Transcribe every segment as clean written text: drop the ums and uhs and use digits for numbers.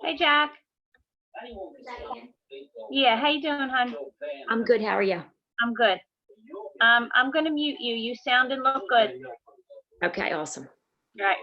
Hey, Jack. Yeah, how you doing, hon? I'm good. How are you? I'm good. I'm gonna mute you. You sound and look good. Okay, awesome. Right.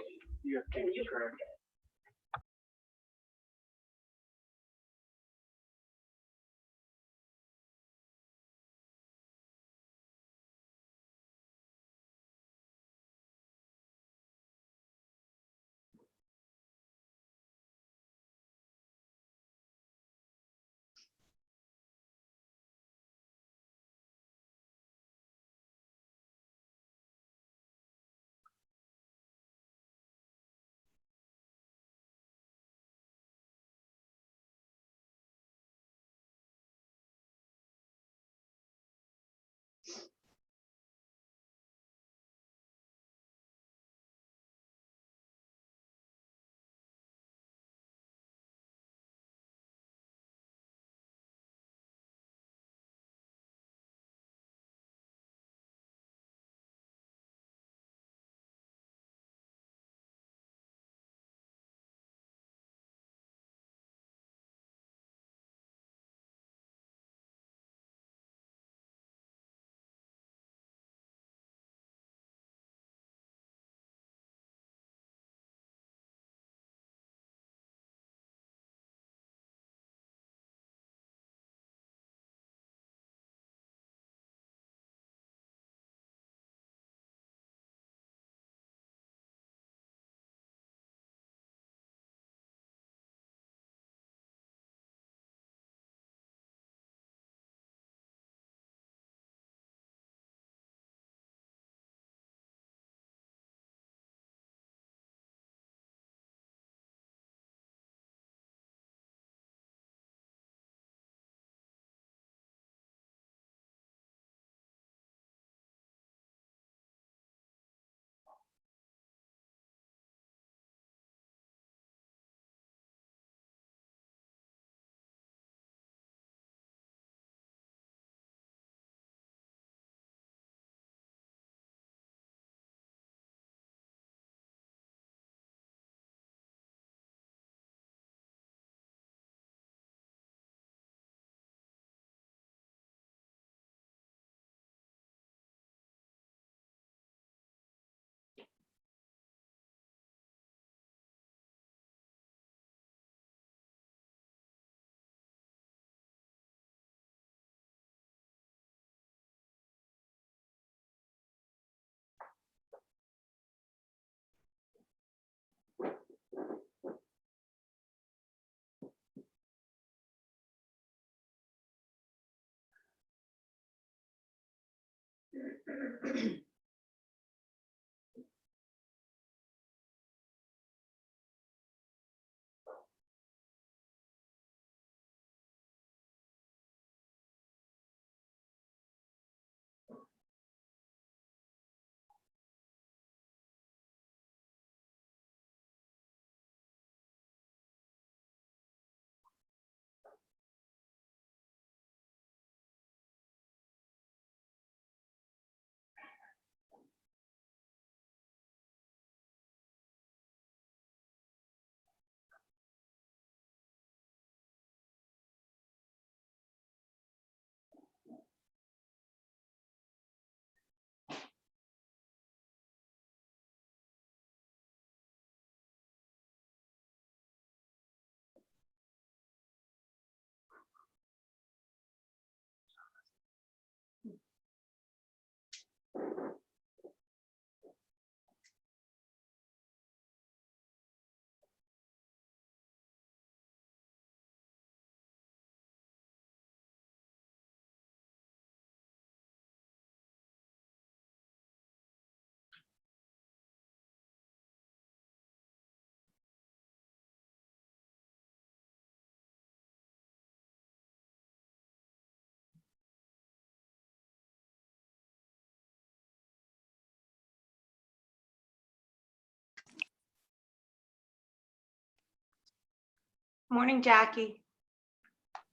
Morning, Jackie.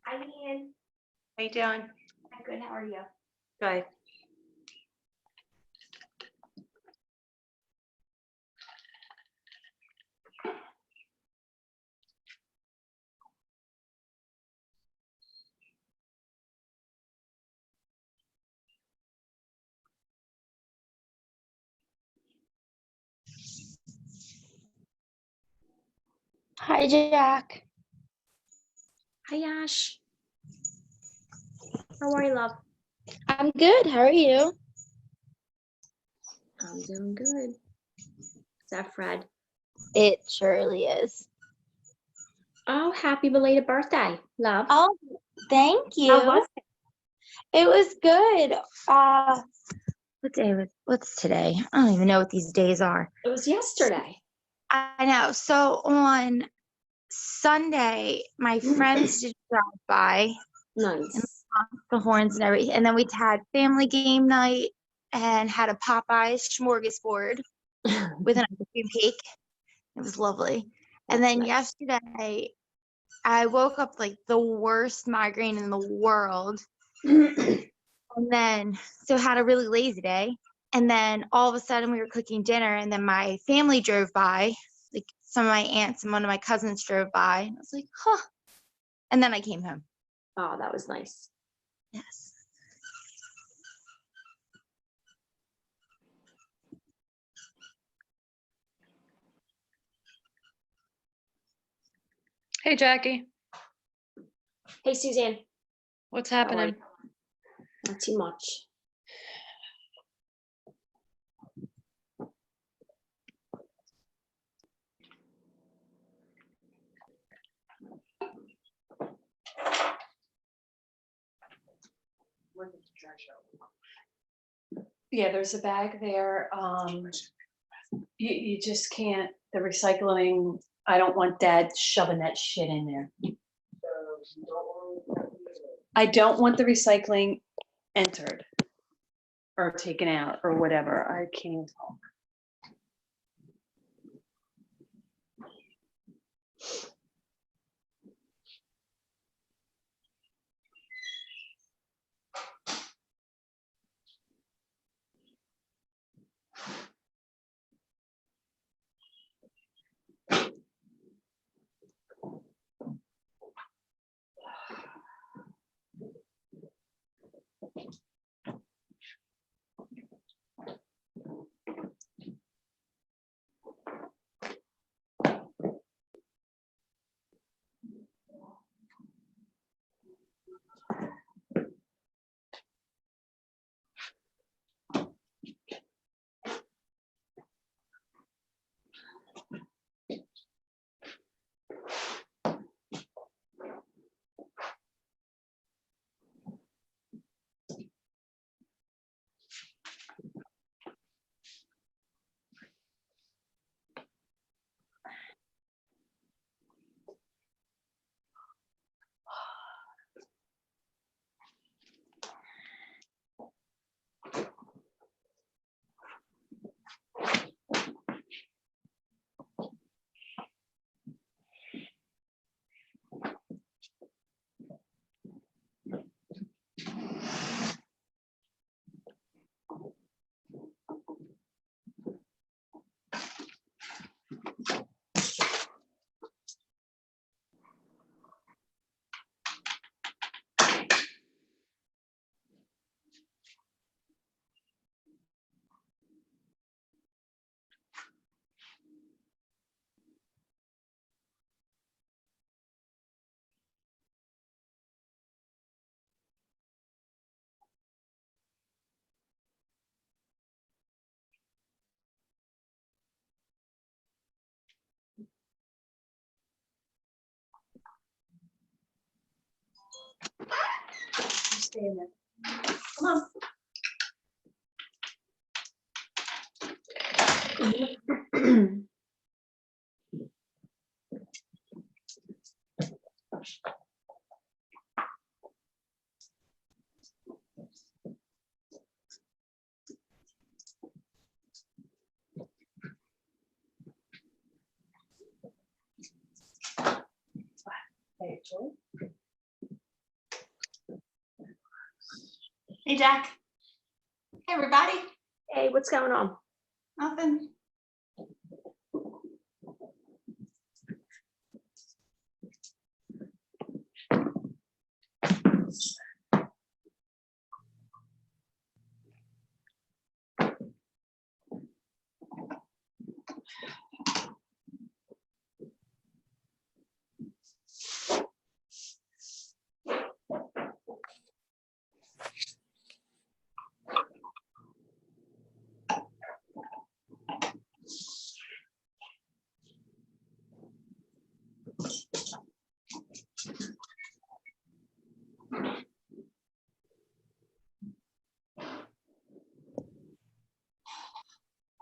Hi, Ian. How you doing? I'm good. How are you? Good. Hi, Jack. Hi, Ash. How are you, love? I'm good. How are you? I'm doing good. Is that Fred? It surely is. Oh, happy belated birthday, love. Oh, thank you. How was it? It was good. What day was? What's today? I don't even know what these days are. It was yesterday. I know. So on Sunday, my friends did drive by Nice. the horns and everything, and then we had family game night and had a Popeyes smorgasbord with an ice cream cake. It was lovely. And then Nice. yesterday, I woke up like the worst migraine in the world. And then, so had a really lazy day. And then all of a sudden we were cooking dinner and then my family drove by, like some of my aunts and one of my cousins drove by. And I was like, huh. And then I came home. Oh, that was nice. Yes. Hey, Jackie, Hey, Suzanne. what's How are happening? you? Not too much. Yeah, there's a bag there. You just can't, the recycling, I don't want Dad shoving that shit in there. I don't want the recycling entered or taken out or whatever. I can't talk. Stay in there. Come on. Hey, Jack. Hey, everybody. Hey, what's going on? Nothing.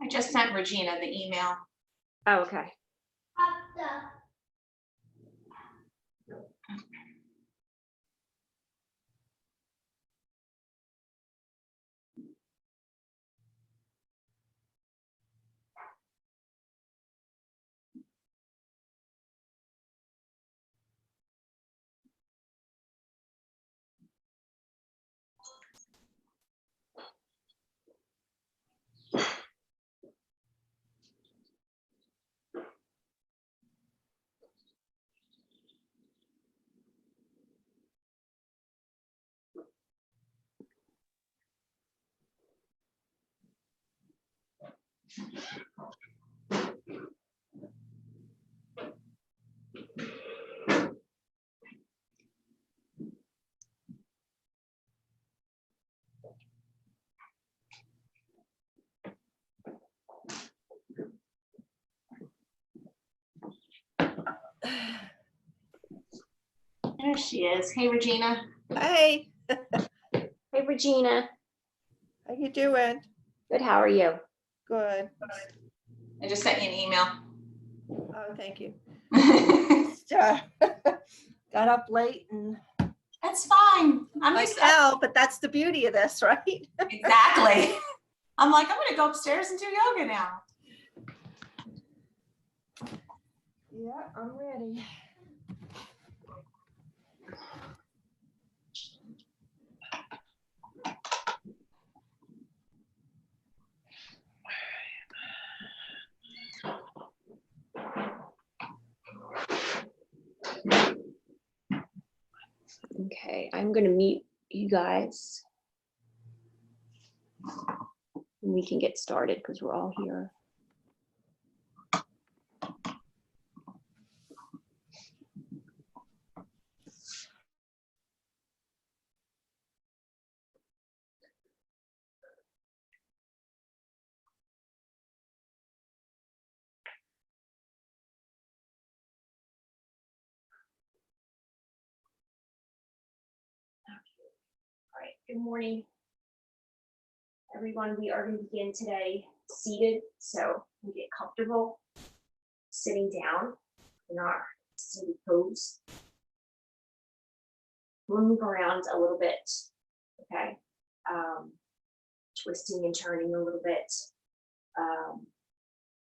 I just sent Regina the email. Oh, okay. There she is. Hey, Regina. Hey, Hey, Regina. how you doing? Good, how are you? Good. I just sent you an email. Oh, thank you. Just, got up late and That's fine. I'm I used to know, but that's the beauty of this, right? exactly. I'm like, I'm gonna go upstairs and do yoga now. Yeah, I'm ready. Okay, I'm gonna mute you guys. And we can get started because we're all here. All right, good morning, everyone. We are going to begin today seated, so we get comfortable sitting down in our seated pose. We'll move around a little bit, okay? Twisting and turning a little bit.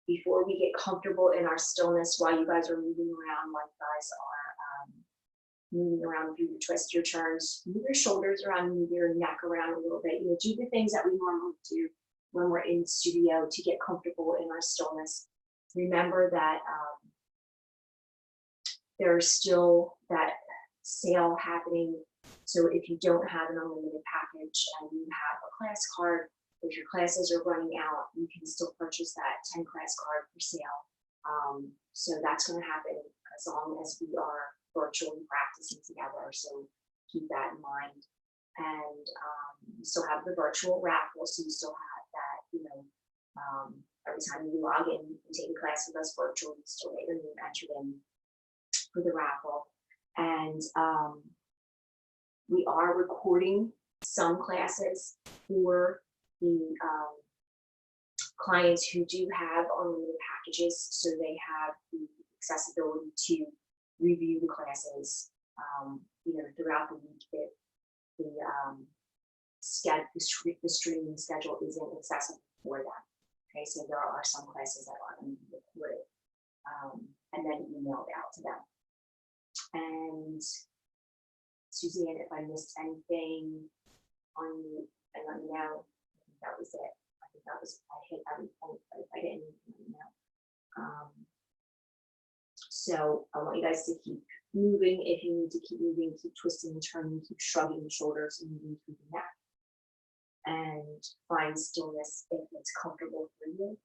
Before we get comfortable in our stillness while you guys are moving around like you guys are moving around, if you twist your turns, move your shoulders around, move your neck around a little bit, you know, do the things that we normally do when we're in studio to get comfortable in our stillness. Remember that there's still that sale happening. So if you don't have an unlimited package and you have a class card, if your classes are running out, you can still purchase that 10 class card for sale. So that's going to happen as long as we are virtually practicing together. So keep that in mind. And you still have the virtual raffle, so you still have that, you know, every time you log in and take a class with us virtually, you still get your name entered in for the raffle. And we are recording some classes for the clients who do have unlimited packages, so they have the accessibility to review the classes, you know, throughout the week if the streaming schedule isn't accessible for them. Okay, so there are some classes that are going to be recorded and then emailed out to them. And Suzanne, if I missed anything on you, and let me know. I think that was it. I think that was, I hit every point, but if I didn't, let me know. So I want you guys to keep moving. If you need to keep moving, keep twisting and turning, keep shrugging the shoulders and moving through the neck. And find stillness if it's comfortable for you.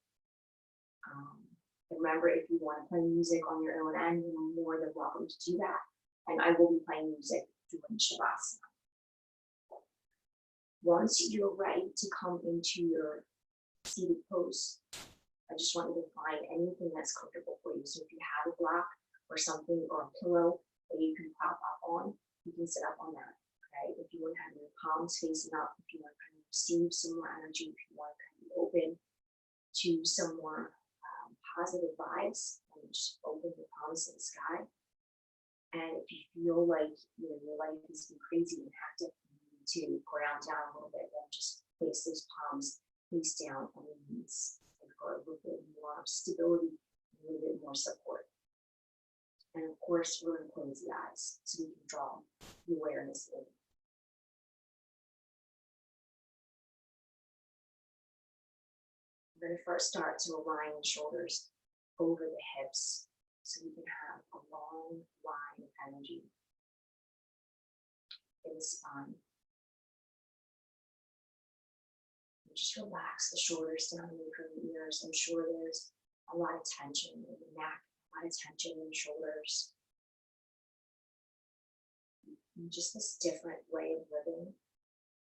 And remember, if you want to play music on your own end, you're more than welcome to do that. And I will be playing music during Shavasana. Once you're ready to come into your seated pose, I just want you to find anything that's comfortable for you. So if you have a block or something or a pillow that you can prop up on, you can sit up on that. Okay. If you want to have your palms facing up, if you want to kind of receive some more energy, if you want to kind of be open to some more positive vibes, and just open your palms to the sky. And if you feel like your life has been crazy and hectic, you need to ground down a little bit, then just place those palms face down on your knees for a little bit more stability, a little bit more support. And of course, we're going to close the eyes so we can draw the awareness in. We're going to first start to align the shoulders over the hips so we can have a long line of energy in the spine. And just relax the shoulders down away from the ears. I'm sure there's a lot of tension in the neck, a lot of tension in the shoulders. And just this different way of living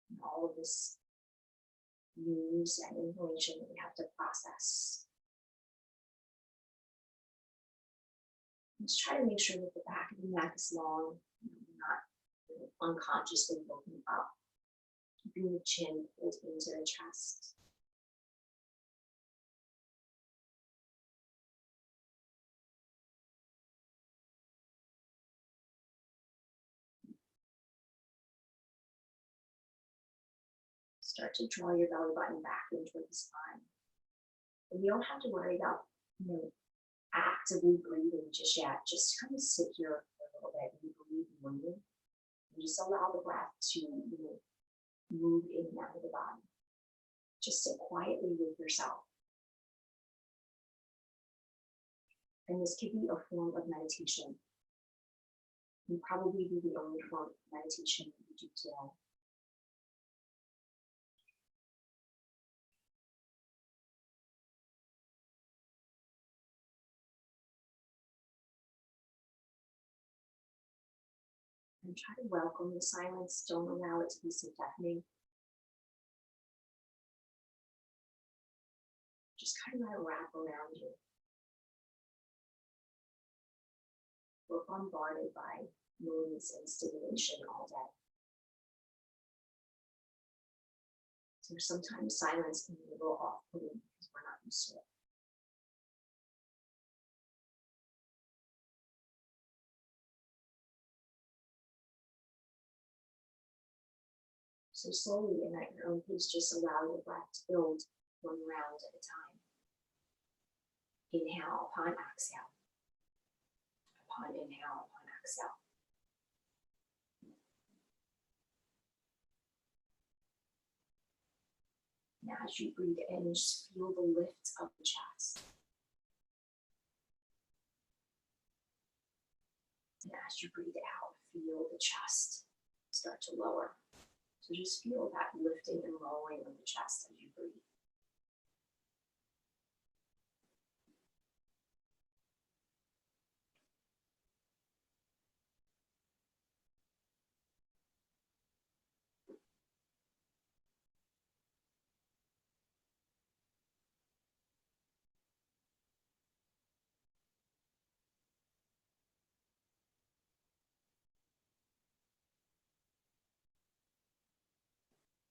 and all of this news and information that we have to process. Just try to make sure that the back of the neck is long, not unconsciously looking up, keeping the chin pulled into the chest. Start to draw your belly button back into the spine. And you don't have to worry about, actively breathing just yet. Just kind of sit here for a little bit and breathe normally. And just allow the breath to, move in and out of the body. Just sit quietly with yourself. And this could be a form of meditation. And probably be the only form of meditation that you do today. And try to welcome the silence. Don't allow it to be so deafening. Just kind of let it wrap around you. We're bombarded by noise and stimulation all day. So sometimes silence can be a little off-putting because we're not used to it. So slowly and at your own pace, just allow your breath to build one round at a time. Inhale upon exhale. Upon inhale, upon exhale. Now as you breathe in, just feel the lift of the chest. And as you breathe out, feel the chest start to lower. So just feel that lifting and lowering of the chest as you breathe.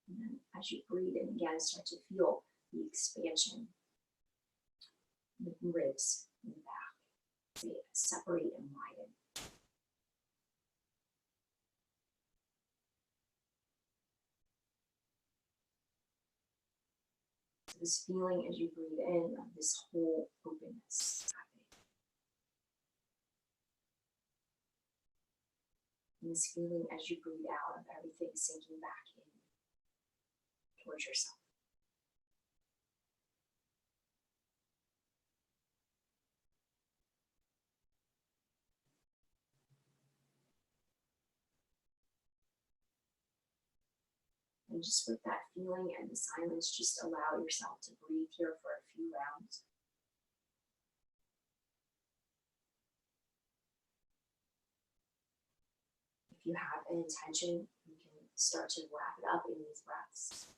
And then as you breathe in again, start to feel the expansion in the ribs in the back. They separate and widen. So this feeling as you breathe in of this whole openness happening. this feeling as you breathe out of everything sinking back in towards yourself. And just with that feeling and the silence, just allow yourself to breathe here for a few rounds. If you have an intention, you can start to wrap it up in these breaths.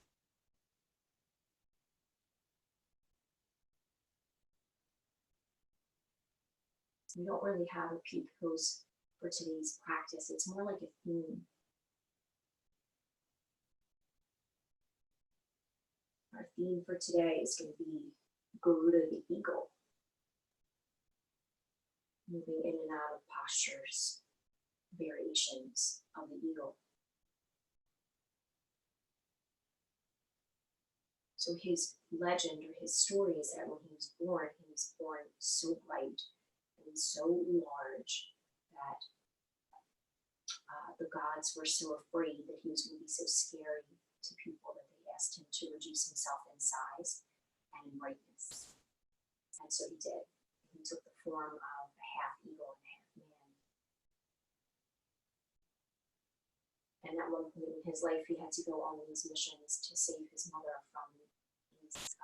We don't really have a peak pose for today's practice. It's more like a theme. Our theme for today is going to be Garuda the eagle. Moving in and out of postures, variations of the eagle. So his legend or his story is that when he was born so bright and so large that the gods were so afraid that he was going to be so scary to people that they asked him to reduce himself in size and in brightness. And so he did. He took the form of a half eagle and half man. And at one point in his life, he had to go on these missions to save his mother from these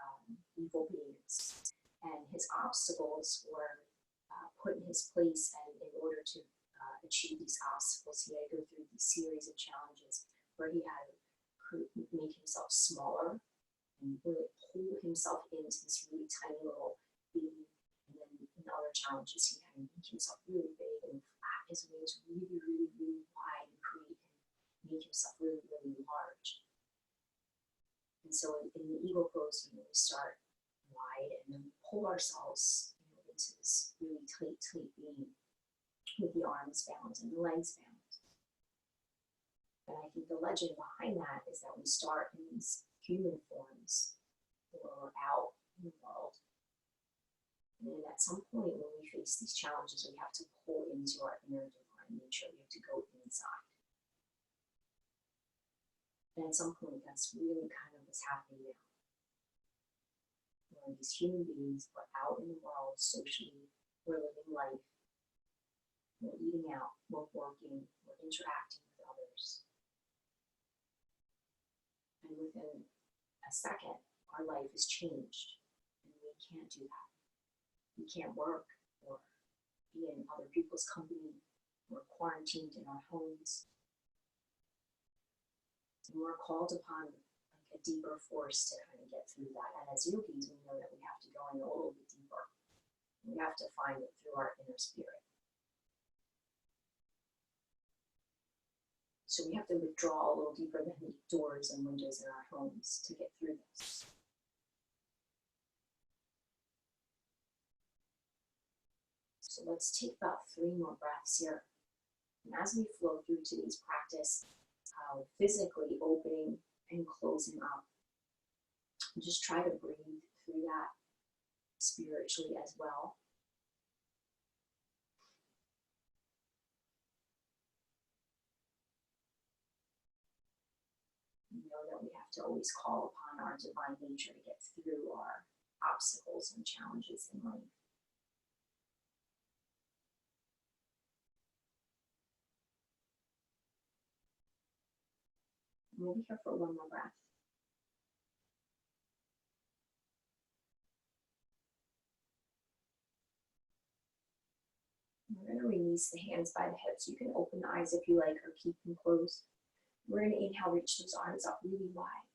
evil beings. And his obstacles were put in his place, and in order to achieve these obstacles, he had to go through these series of challenges where he had to make himself smaller and really pull himself into this really tiny little being. And then in other challenges, he had to make himself really big and flap his wings really, really, really wide and create and make himself really, really large. And so in the eagle pose, we start wide and then pull ourselves into this really tight being with the arms bound and the legs bound. And I think the legend behind that is that we start in these human forms where we're out in the world. And then at some point when we face these challenges, we have to pull into our inner divine nature. We have to go inside. And at some point, that's really kind of what's happening now. We're these human beings, we're out in the world socially, we're living life, we're eating out, we're working, we're interacting with others. And within a second, our life is changed, and we can't do that. We can't work or be in other people's company. We're quarantined in our homes. And we're called upon like a deeper force to kind of get through that. And as yogis, we know that we have to go in a little bit deeper. We have to find it through our inner spirit. So we have to withdraw a little deeper than the doors and windows in our homes to get through this. So let's take about 3 more breaths here. And as we flow through today's practice, physically opening and closing up, and just try to breathe through that spiritually as well. We know that we have to always call upon our divine nature to get through our obstacles and challenges in life. We'll be here for 1 more breath. We're going to release the hands by the hips. You can open the eyes if you like or keep them closed. We're going to inhale, reach those arms up really wide.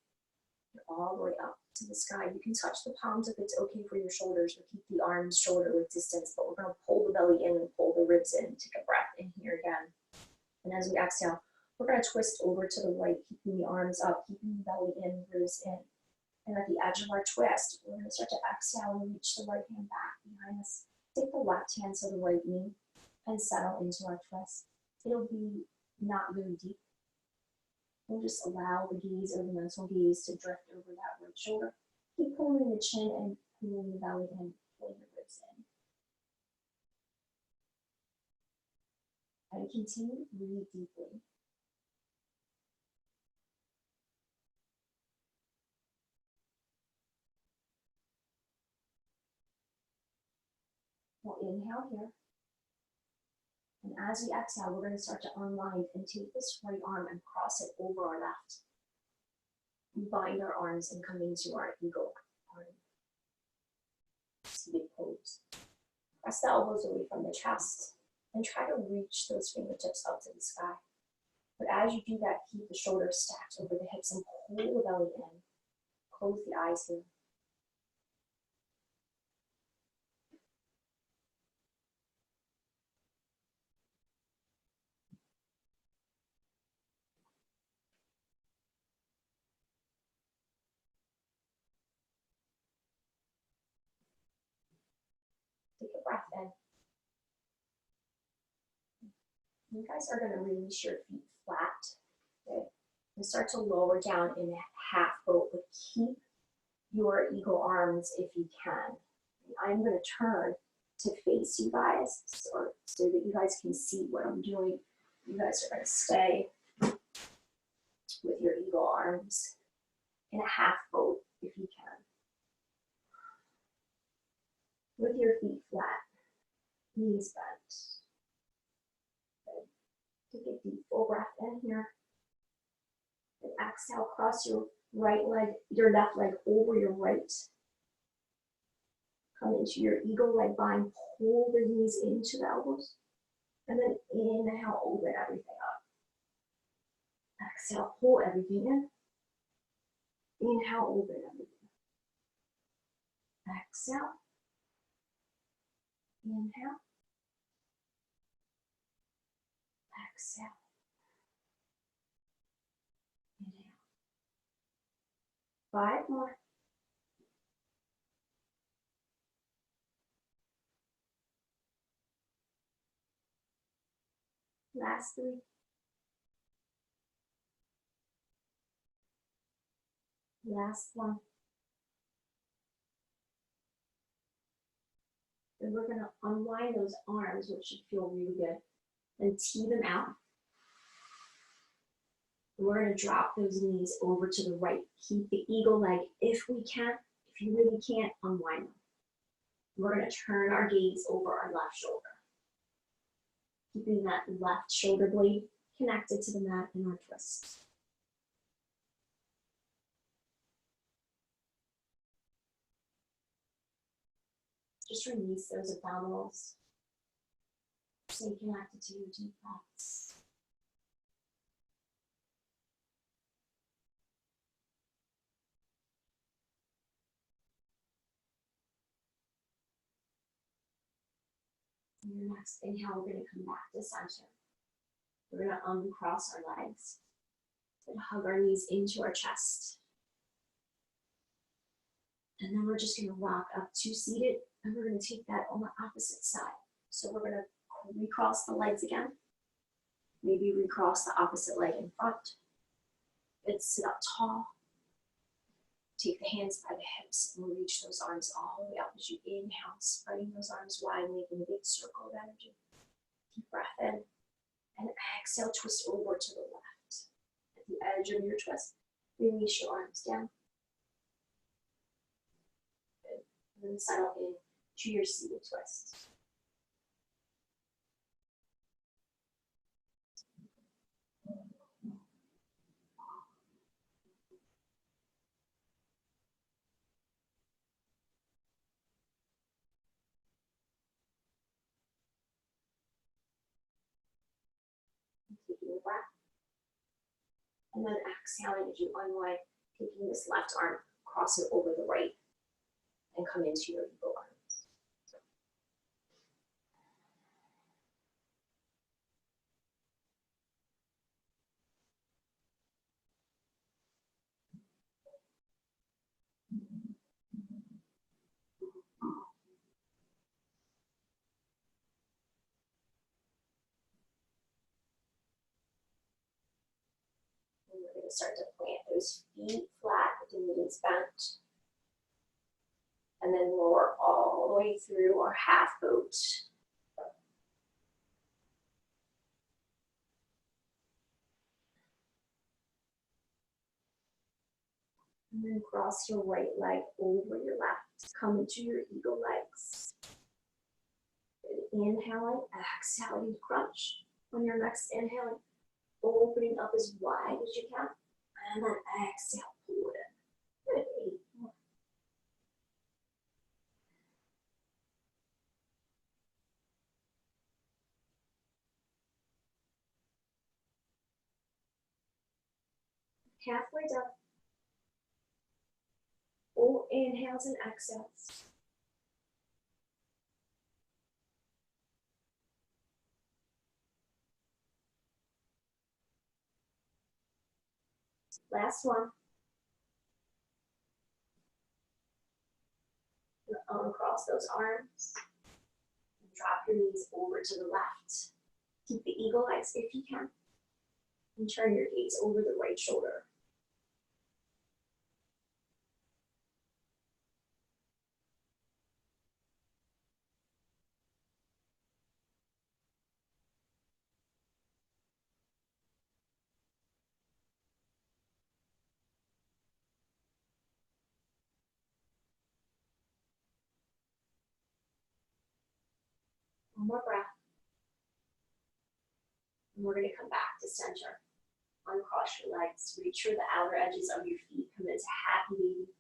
You're all the way up to the sky. You can touch the palms if it's okay for your shoulders, or keep the arms shoulder width distance, but we're going to pull the belly in and pull the ribs in. Take a breath in here again. And as we exhale, we're going to twist over to the right, keeping the arms up, keeping the belly in, ribs in. And at the edge of our twist, we're going to start to exhale and reach the right hand back behind us. Take the left hand to the right knee and settle into our twist. It'll be not really deep. We'll just allow the gaze or the mental gaze to drift over that right shoulder. Keep pulling the chin and pulling the belly in, pulling the ribs in. And continue to breathe deeply. We'll inhale here. And as we exhale, we're going to start to unwind and take this right arm and cross it over our left. We bind our arms and come into our eagle arm. Seated pose. Press the elbows away from the chest and try to reach those fingertips up to the sky. But as you do that, keep the shoulders stacked over the hips and pull the belly in. Close the eyes here. Take a breath in. You guys are going to release your feet flat. Okay? And start to lower down in a half boat, but keep your eagle arms if you can. I'm going to turn to face you guys so that you guys can see what I'm doing. You guys are going to stay with your eagle arms in a half boat if you can. With your feet flat, knees bent. Good. Take a deep full breath in here. And exhale, cross your right leg, your left leg over your right. Come into your eagle leg bind, pull the knees into the elbows. And then inhale, open everything up. Exhale, pull everything in. Inhale, open everything. Exhale. Inhale. Exhale. Inhale. 5 more. Last 3. Last 1. And we're going to unwind those arms, which should feel really good, and tee them out. And we're going to drop those knees over to the right. Keep the eagle leg if we can. If you really can't, unwind them. We're going to turn our gaze over our left shoulder. Keeping that left shoulder blade connected to the mat in our twist. Just release those abdominals. Stay connected to your deep breaths. And your next inhale, we're going to come back to center. We're going to uncross our legs and hug our knees into our chest. And then we're just going to rock up to seated, and we're going to take that on the opposite side. So we're going to recross the legs again. Maybe recross the opposite leg in front. And sit up tall. Take the hands by the hips and reach those arms all the way up as you inhale, spreading those arms wide, making a big circle of energy. Deep breath in. And exhale, twist over to the left. At the edge of your twist, release your arms down. Good. And then settle in to your seated twist. Taking a breath. And then exhaling as you unwind, taking this left arm, cross it over the right, and come into your eagle arms. And we're going to start to plant those feet flat with the knees bent. And then lower all the way through our half boat. And then cross your right leg over your left. Come into your eagle legs. And inhaling, exhaling, crunch. On your next inhaling, opening up as wide as you can. And then exhale, pull it in. Good, 8 more. Halfway done. Full inhales and exhales. Last one. Uncross those arms. And drop your knees over to the left. Keep the eagle legs if you can. And turn your gaze over the right shoulder. One more breath. And we're going to come back to center. Uncross your legs. Reach for the outer edges of your feet. Come into happy baby.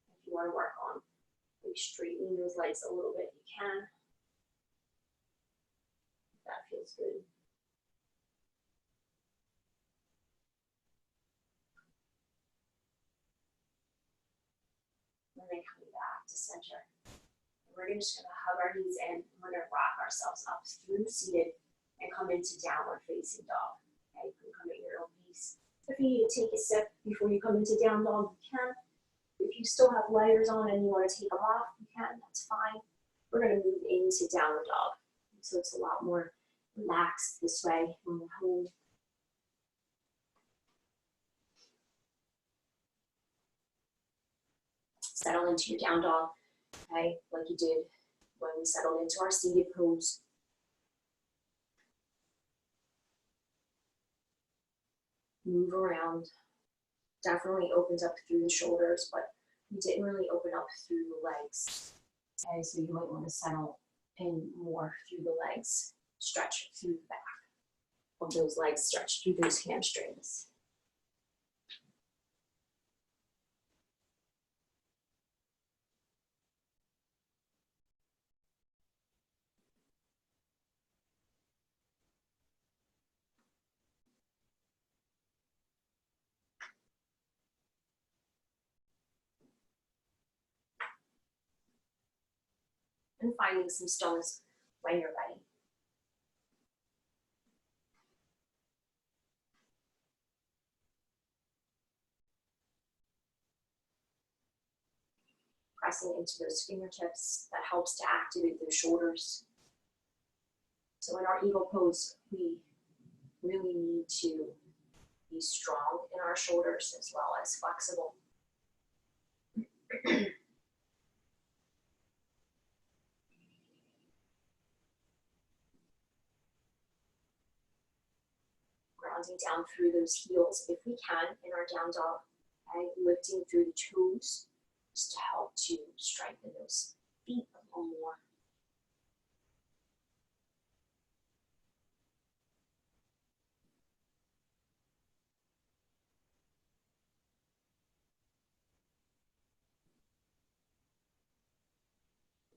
If you want to work on maybe straightening those legs a little bit, you can. If that feels good. And then coming back to center. We're just going to hug our knees in. We're going to rock ourselves up through seated and come into downward facing dog. Okay, you can come at your own pace. If you need to take a sip before you come into down dog, you can. If you still have layers on and you want to take them off, you can. That's fine. We're going to move into downward dog. So it's a lot more relaxed this way when we hold. Settle into your down dog. Okay, like you did when we settled into our seated pose. Move around. Definitely opens up through the shoulders, but we didn't really open up through the legs. Okay, so you might want to settle in more through the legs. Stretch through the back of those legs, stretch through those hamstrings. And finding some stillness when you're ready. Pressing into those fingertips, that helps to activate those shoulders. So in our eagle pose, we really need to be strong in our shoulders as well as flexible. Grounding down through those heels if we can in our down dog. Okay? Lifting through the toes just to help to strengthen those feet a little more.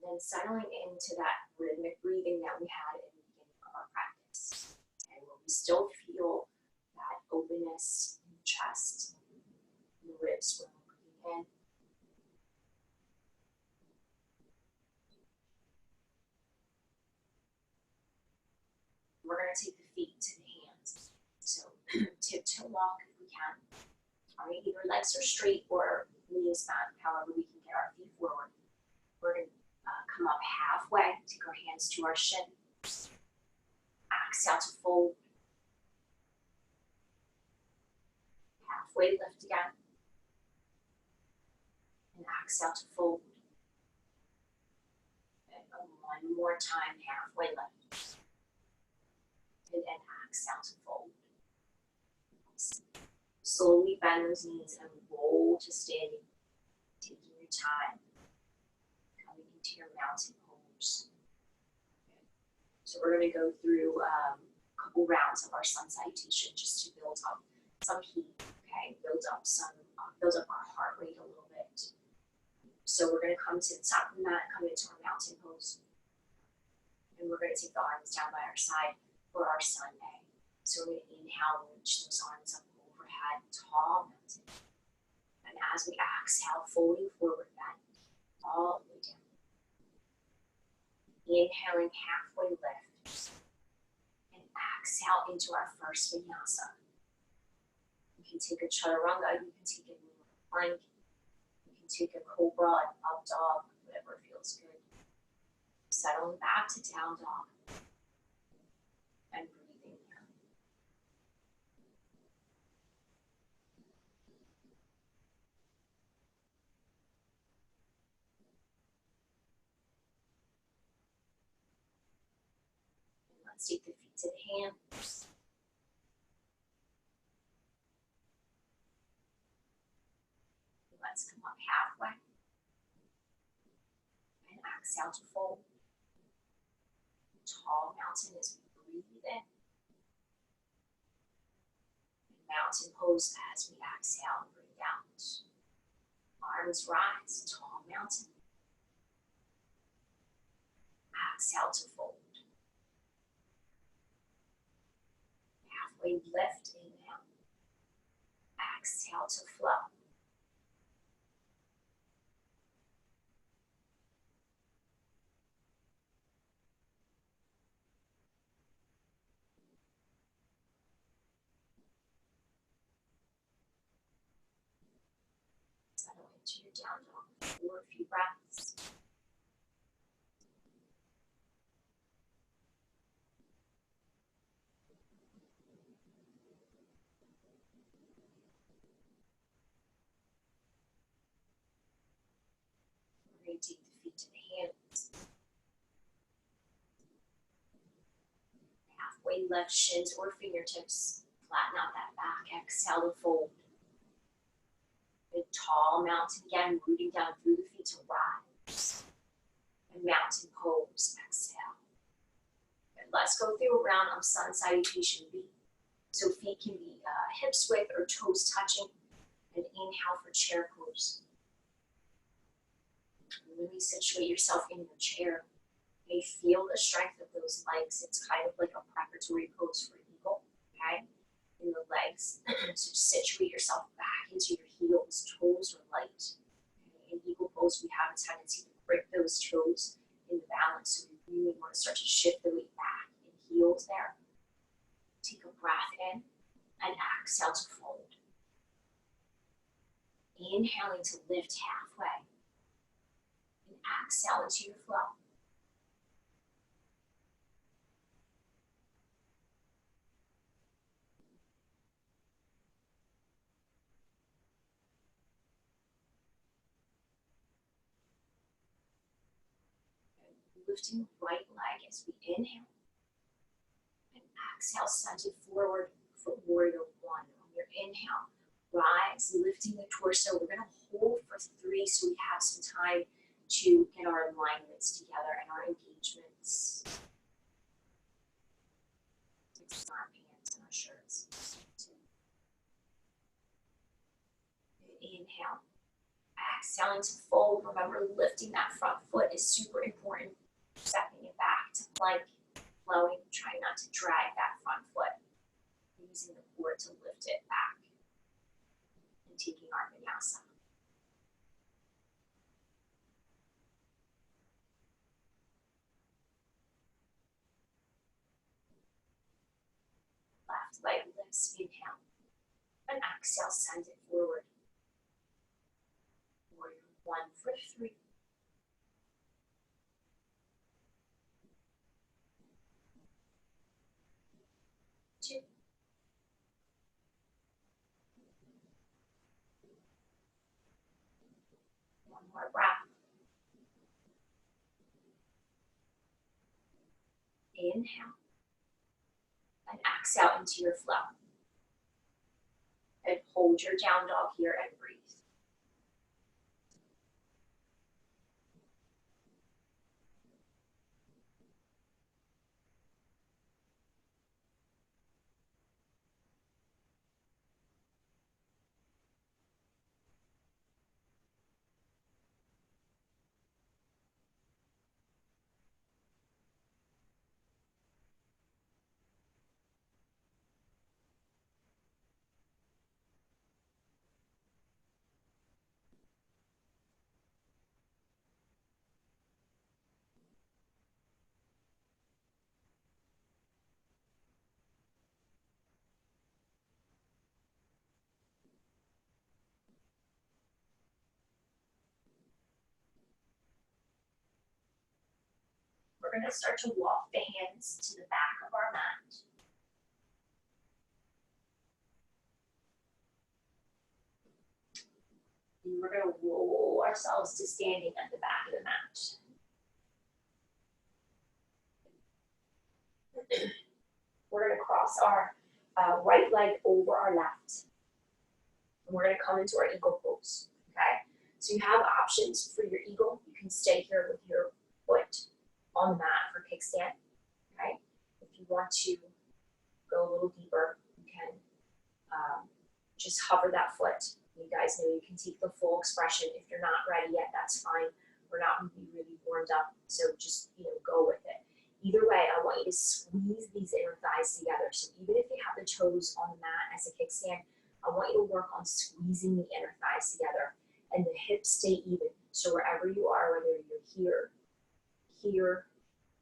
And then settling into that rhythmic breathing that we had in the beginning of our practice. And when we still feel that openness in the chest, in the ribs when we're breathing in. We're going to take the feet to the hands. So tiptoe walk if we can. All right, either legs are straight or knees bent, however we can get our feet forward. We're going to come up halfway, take our hands to our shin. Exhale to fold. Halfway lift again. And exhale to fold. And one more time, halfway lift. And then exhale to fold. Slowly bend those knees and roll to standing, taking your time, coming into your mountain pose. So we're going to go through a couple rounds of our sun salutation just to build up some heat, okay? Build up our heart rate a little bit. So we're going to come to the top of the mat, come into our mountain pose. And we're going to take the arms down by our side for our sun A. So we're going to inhale and reach those arms up overhead, tall mountain. And as we exhale, folding forward bend, all the way down. Inhaling, halfway lift. And exhale into our first vinyasa. You can take a chaturanga, you can take a plank, you can take a cobra, an up dog, whatever feels good. Settling back to down dog. And breathing here. And let's take the feet to the hands. Let's come up halfway. And exhale to fold. Tall mountain as we breathe in. And mountain pose as we exhale and bring down. Arms rise, tall mountain. Exhale to fold. Halfway lift, inhale. Exhale to flow. Settle into your down dog for a few breaths. We're going to take the feet to the hands. Halfway lift, shins or fingertips. Flatten out that back. Exhale to fold. Good tall mountain again, rooting down through the feet to rise. And mountain pose, exhale. And let's go through a round of sun salutation B. So feet can be hips width or toes touching. And inhale for chair pose. Really situate yourself in your chair. You may feel the strength of those legs. It's kind of like a preparatory pose for eagle, okay? In the legs. So situate yourself back into your heels. Toes are light. Okay? In eagle pose, we have a tendency to grip those toes in the balance. So we really want to start to shift the weight back in heels there. Take a breath in and exhale to fold. Inhaling to lift halfway. And exhale into your flow. Lifting the right leg as we inhale. And exhale, stunted forward for warrior one. On your inhale, rise, lifting the torso. We're going to hold for 3 so we have some time to get our alignments together and our engagements. Mix our pants and our shirts. Inhale. Exhaling to fold. Remember, lifting that front foot is super important. Stepping it back to plank, flowing, trying not to drag that front foot. Using the core to lift it back. And taking our vinyasa. Left leg lifts, inhale. And exhale, send it forward. Warrior one for 3. 2. 1 more breath. Inhale. and exhale into your flow. And hold your down dog here and breathe. We're going to start to walk the hands to the back of our mat. And we're going to roll ourselves to standing at the back of the mat. We're going to cross our right leg over our left. And we're going to come into our eagle pose, okay? So you have options for your eagle. You can stay here with your foot on the mat for kickstand, okay? If you want to go a little deeper, you can just hover that foot. You guys know you can take the full expression. If you're not ready yet, that's fine. We're not really warmed up, so just, go with it. Either way, I want you to squeeze these inner thighs together. So even if you have the toes on the mat as a kickstand, I want you to work on squeezing the inner thighs together and the hips stay even. So wherever you are, whether you're here,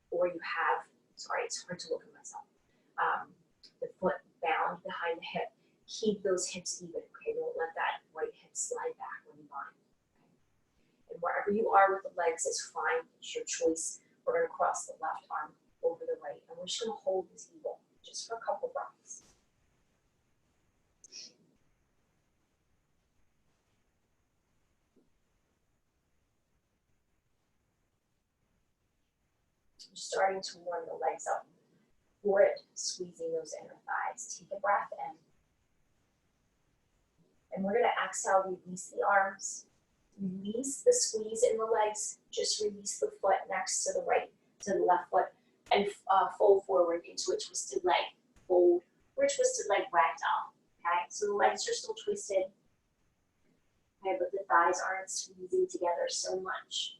or you have, sorry, it's hard to look at myself, the foot bound behind the hip, keep those hips even, okay? Don't let that right hip slide back when you bind. Okay? And wherever you are with the legs is fine, it's your choice. We're gonna cross the left arm over the right, and we're just gonna hold this eagle just for a couple breaths. I'm starting to warm the legs up for it, squeezing those inner thighs. Take a breath in. And we're gonna exhale, release the arms, release the squeeze in the legs, just release the foot next to the left foot, and fold forward into a twisted leg. Fold, or a twisted leg ragdoll, okay? So the legs are still twisted, okay, but the thighs aren't squeezing together so much.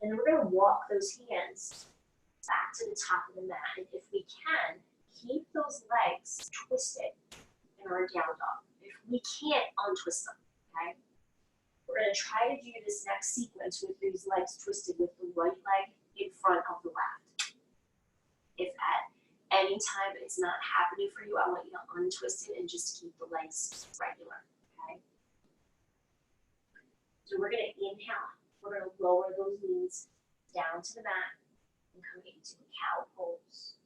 And then we're gonna walk those hands back to the top of the mat, and if we can, keep those legs twisted in our down dog. If we can't, untwist them, okay? We're gonna try to do this next sequence with these legs twisted with the right leg in front of the left. If at any time it's not happening for you, I want you to untwist it and just keep the legs regular, okay? So we're gonna inhale. We're gonna lower those knees down to the mat and come into a cow pose.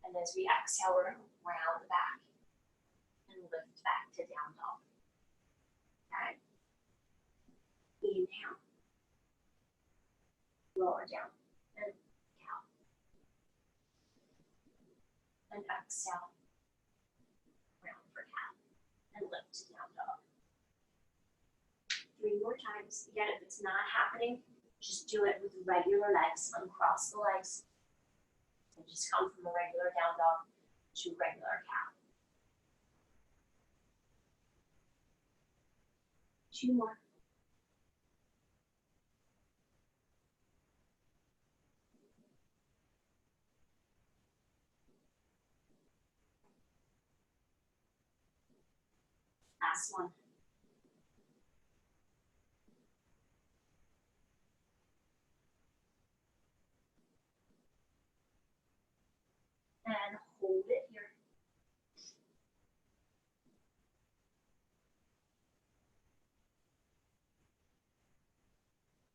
And as we exhale, we're gonna round back and lift back to down dog. Okay? Inhale. Lower down and cow. And exhale. Round for cow. And lift to down dog. 3 more times. Again, if it's not happening, just do it with regular legs. Uncross the legs. And just come from a regular down dog to regular cow. 2 more. Last one. And hold it here.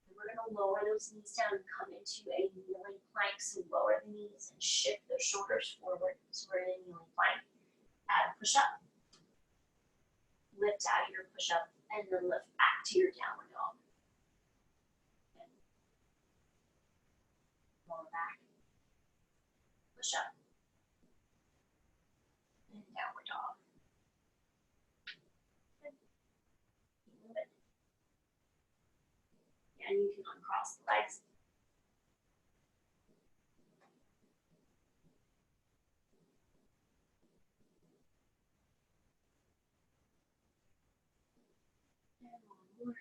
And we're going to lower those knees down and come into a kneeling plank. So lower the knees and shift the shoulders forward. So we're in a kneeling plank. Add a push up. Lift out of your push up and then lift back to your downward dog. Lower back push up. And downward dog. Good. Move it. And you can uncross the legs. And one more.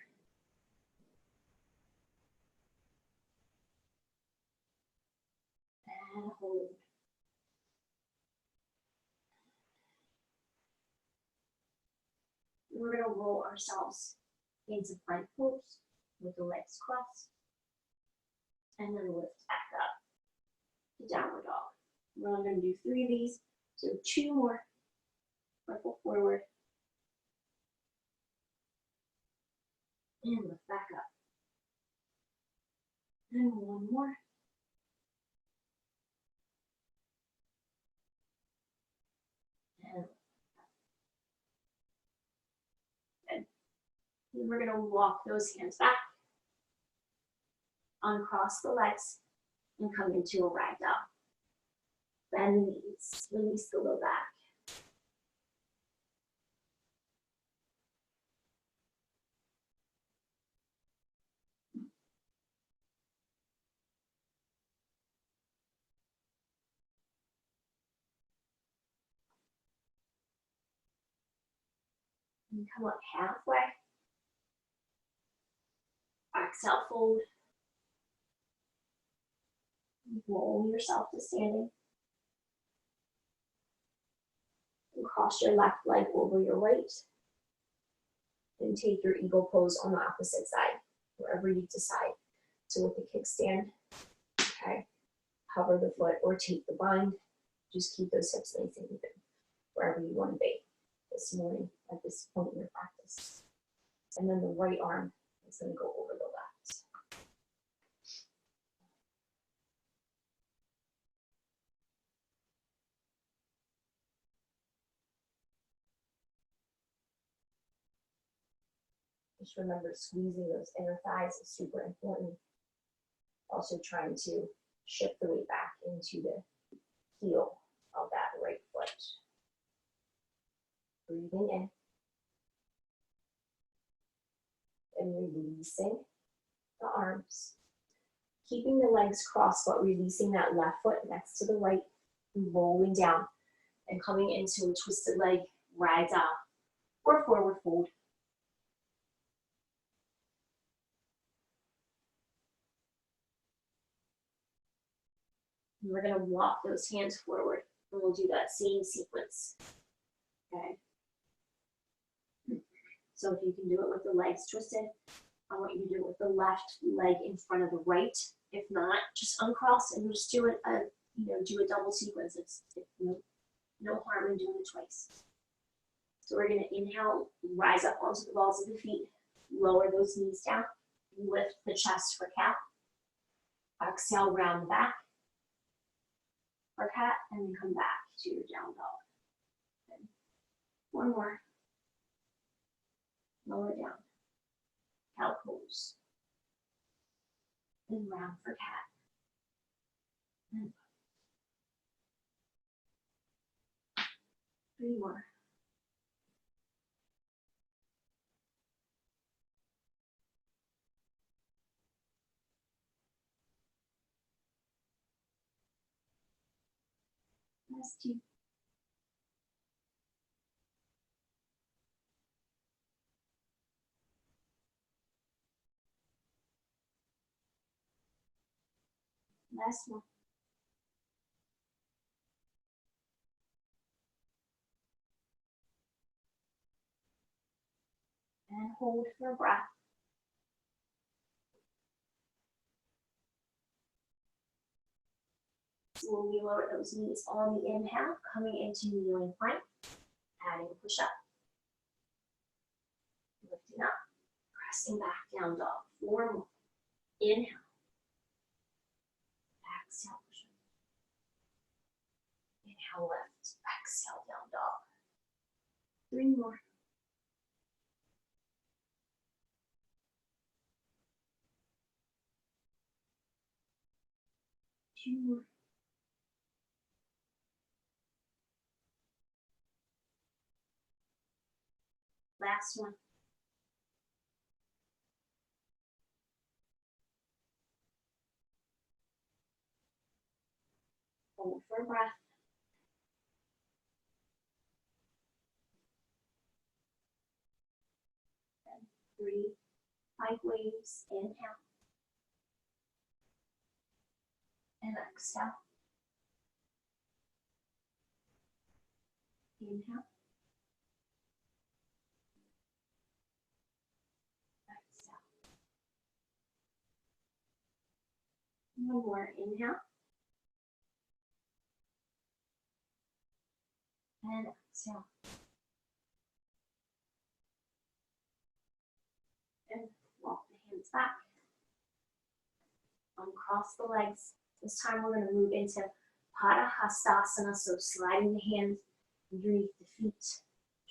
And hold. We're going to roll ourselves into plank pose with the legs crossed. And then lift back up to downward dog. We're only going to do 3 of these, so 2 more. Ripple forward. And lift back up. And 1 more. And good. And we're going to walk those hands back. Uncross the legs and come into a ragdoll. Bend the knees, release the low back. And come up halfway. Exhale, fold. Roll yourself to standing. And cross your left leg over your right. And take your eagle pose on the opposite side, wherever you decide. So with the kickstand, okay, hover the foot or take the bind. Just keep those hips nice and even, wherever you want to be this morning at this point in your practice. And then the right arm is going to go over the left. Just remember, squeezing those inner thighs is super important. Also trying to shift the weight back into the heel of that right foot. Breathing in. And releasing the arms. Keeping the legs crossed, but releasing that left foot next to the right, and rolling down and coming into a twisted leg ragdoll or forward fold. And we're going to walk those hands forward, and we'll do that same sequence. Okay. So if you can do it with the legs twisted, I want you to do it with the left leg in front of the right. If not, just uncross and just do it. Do a double sequence. It's no harm in doing it twice. So we're going to inhale, rise up onto the balls of the feet, lower those knees down, lift the chest for cat. Exhale, round the back for cat, and then come back to your down dog. Good. 1 more. Lower down. Cow pose. And round for cat. And 3 more. Last 2. Last one. And hold for breath. Slowly lower those knees on the inhale, coming into kneeling plank, adding a push up. Lifting up, pressing back down dog. 4 more. Inhale. Exhale, push up. Inhale, lift. Exhale, down dog. 3 more. 2 more. Last one. Hold for a breath. And 3, 5 waves. Inhale. And exhale. Inhale. Exhale. One more. Inhale. And exhale. And walk the hands back. Uncross the legs. This time we're going to move into Padahastasana, so sliding the hands underneath the feet,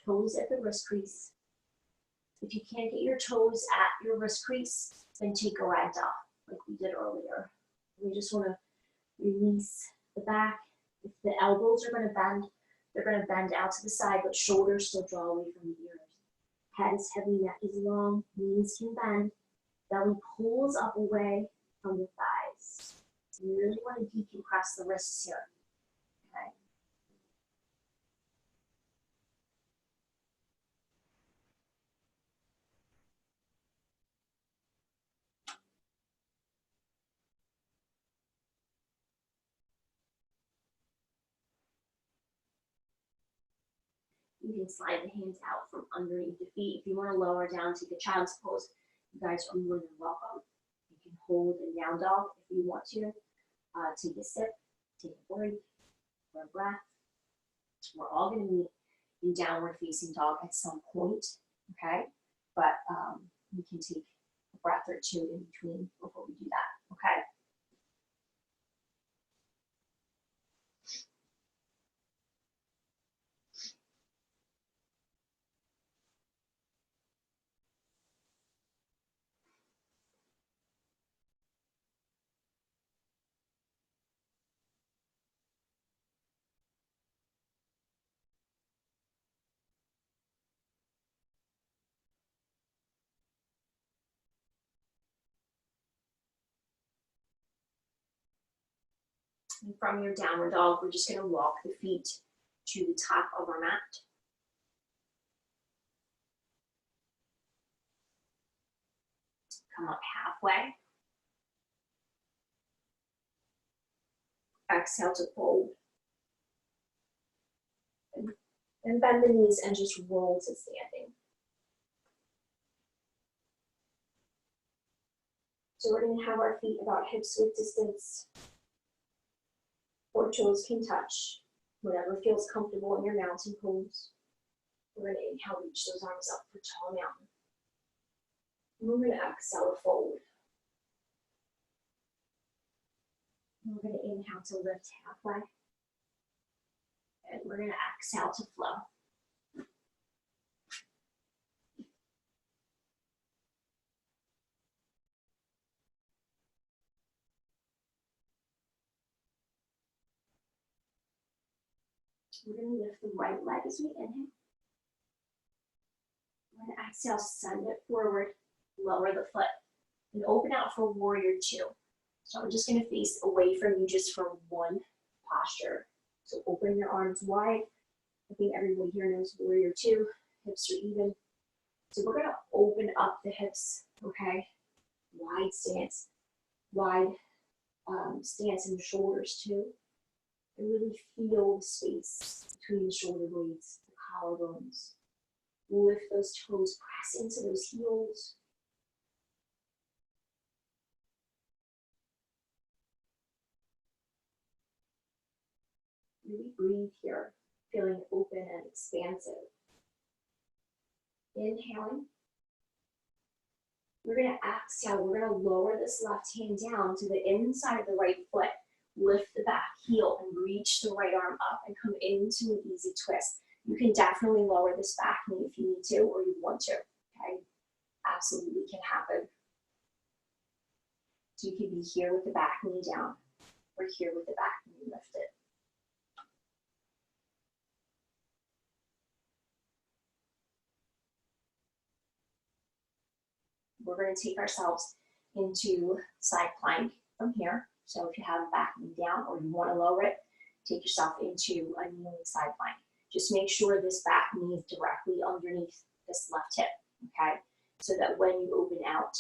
toes at the wrist crease. If you can't get your toes at your wrist crease, then take a ragdoll like we did earlier. We just want to release the back. If the elbows are going to bend, they're going to bend out to the side, but shoulders still draw away from the ears. Head is heavy, neck is long, knees can bend, belly pulls up away from the thighs. So you really want to decompress the wrists here. Okay. You can slide the hands out from underneath the feet. If you want to lower down, take a child's pose. You guys are more than welcome. You can hold in down dog if you want to. Take a sip, take a break, for a breath. We're all going to meet in downward facing dog at some point, okay? But we can take a breath or two in between before we do that, okay? And from your downward dog, we're just going to walk the feet to the top of our mat. Come up halfway. Exhale to fold. And bend the knees and just roll to standing. So we're going to have our feet about hips width distance. Or toes can touch, whatever feels comfortable in your mountain pose. We're going to inhale, reach those arms up for tall mountain. And we're going to exhale to fold. And we're going to inhale to lift halfway. And we're going to exhale to flow. We're going to lift the right leg as we inhale. We're going to exhale, send it forward, lower the foot, and open out for warrior 2. So I'm just going to face away from you just for one posture. So open your arms wide. I think everyone here knows warrior 2. Hips are even. So we're going to open up the hips, okay? Wide stance. Wide stance in the shoulders too. And really feel the space between the shoulder blades, the collarbones. Lift those toes, press into those heels. Really breathe here, feeling open and expansive. Inhaling. We're going to exhale. We're going to lower this left hand down to the inside of the right foot. Lift the back heel and reach the right arm up and come into an easy twist. You can definitely lower this back knee if you need to or you want to, okay? Absolutely can happen. So you can be here with the back knee down or here with the back knee lifted. We're going to take ourselves into side plank from here. So if you have a back knee down or you want to lower it, take yourself into a kneeling side plank. Just make sure this back knee is directly underneath this left hip, okay? So that when you open out,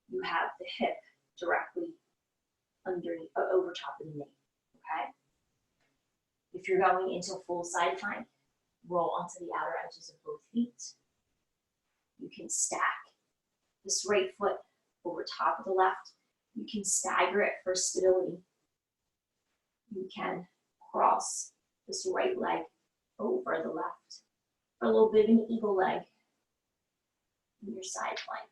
you have the hip directly underneath, over top of the knee, okay? If you're going into a full side plank, roll onto the outer edges of both feet. You can stack this right foot over top of the left. You can stagger it for stability. You can cross this right leg over the left for a little bit of an eagle leg in your side plank.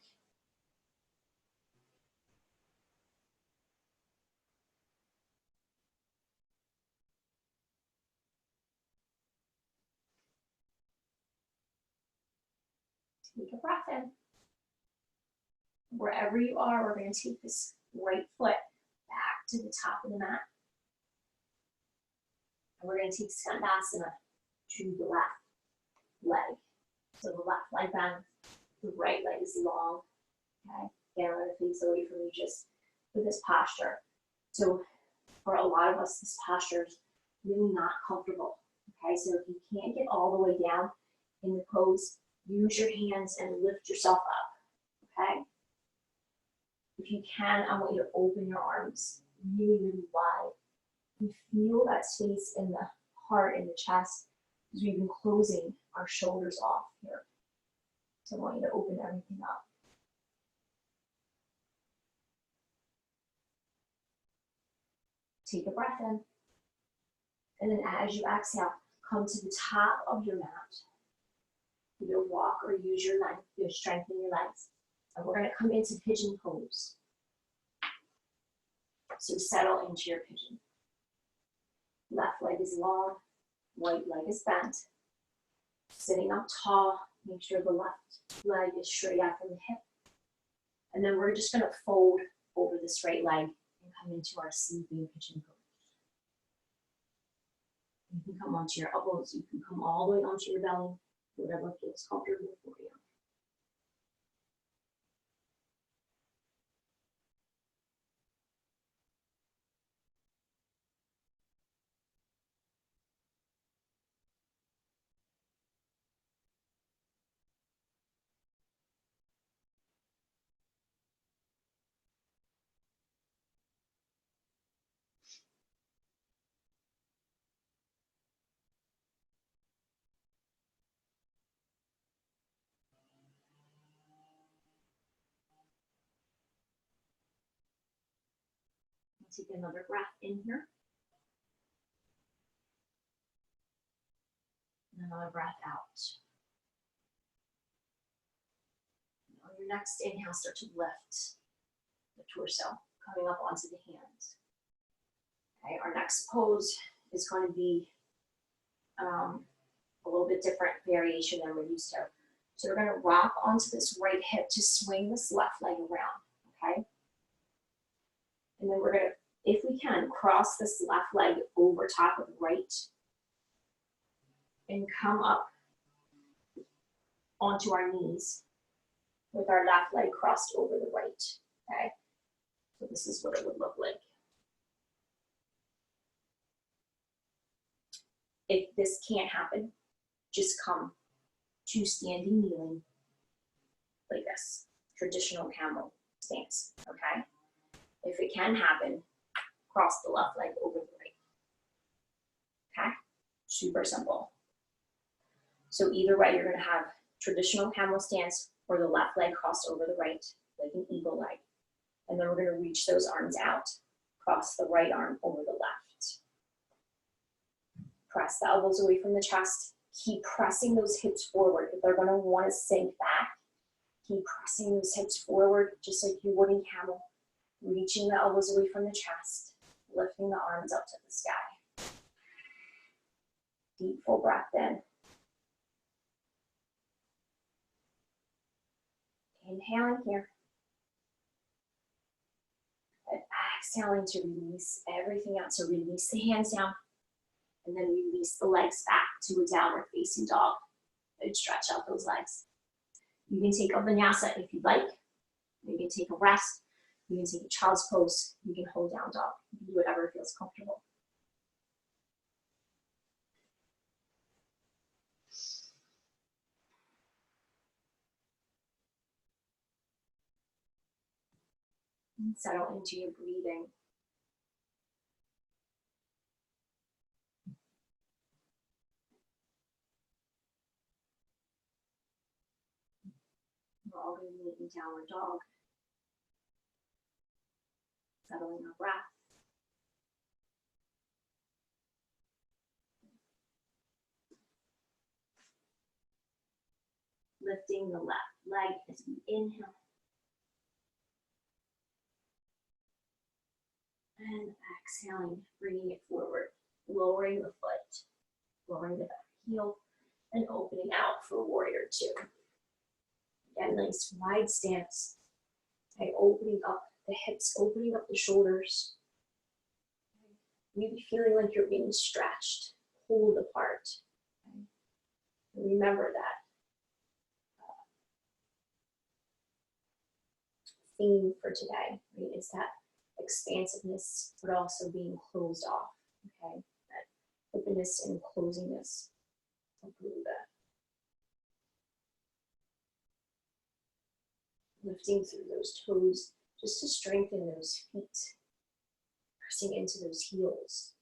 Take a breath in. Wherever you are, we're going to take this right foot back to the top of the mat. And we're going to take Skandasana to the left leg. So the left leg bends, the right leg is long. Okay, again, I'm going to face away from you just with this posture. So for a lot of us, this posture is really not comfortable. Okay, so if you can't get all the way down in the pose, use your hands and lift yourself up. Okay. If you can, I want you to open your arms really, really wide. You feel that space in the heart and the chest because we've been closing our shoulders off here. So I want you to open everything up. Take a breath in. And then as you exhale, come to the top of your mat. Either walk or use your leg, strengthen your legs. And we're going to come into pigeon pose. So settle into your pigeon. Left leg is long, right leg is bent. Sitting up tall, make sure the left leg is straight out from the hip. And then we're just going to fold over this right leg and come into our sleeping pigeon pose. You can come onto your elbows, you can come all the way onto your belly, whatever feels comfortable for you. Take another breath in here. And another breath out. And on your next inhale, start to lift the torso, coming up onto the hands. Okay, our next pose is going to be a little bit different variation than we're used to. So we're going to rock onto this right hip to swing this left leg around, okay? And then we're going to, if we can, cross this left leg over top of the right and come up onto our knees with our left leg crossed over the right, okay? So this is what it would look like. If this can't happen, just come to standing kneeling like this, traditional camel stance, okay? If it can happen, cross the left leg over the right, okay? Super simple. So either way, you're gonna have traditional camel stance or the left leg crossed over the right, like an eagle leg. And then we're gonna reach those arms out, cross the right arm over the left. Press the elbows away from the chest. Keep pressing those hips forward. If they're gonna wanna sink back, keep pressing those hips forward, just like you would in camel. Reaching the elbows away from the chest, lifting the arms up to the sky. Deep full breath in. Inhaling here. And exhaling to release everything out. So release the hands down. And then release the legs back to a downward facing dog. And stretch out those legs. You can take a vinyasa if you'd like. You can take a rest. You can take a child's pose. You can hold down dog. You can do whatever feels comfortable. And settle into your breathing. We're all going to meet in downward dog. Settling our breath. Lifting the left leg as we inhale. And exhaling, bringing it forward, lowering the foot, lowering the back heel, and opening out for warrior two. Again, nice wide stance. Okay, opening up the hips, opening up the shoulders. Maybe feeling like you're being stretched, pulled apart. Okay. And remember that theme for today, right? It's that expansiveness, but also being closed off, okay? That openness and closingness of Buddha. Lifting through those toes just to strengthen those feet, pressing into those heels.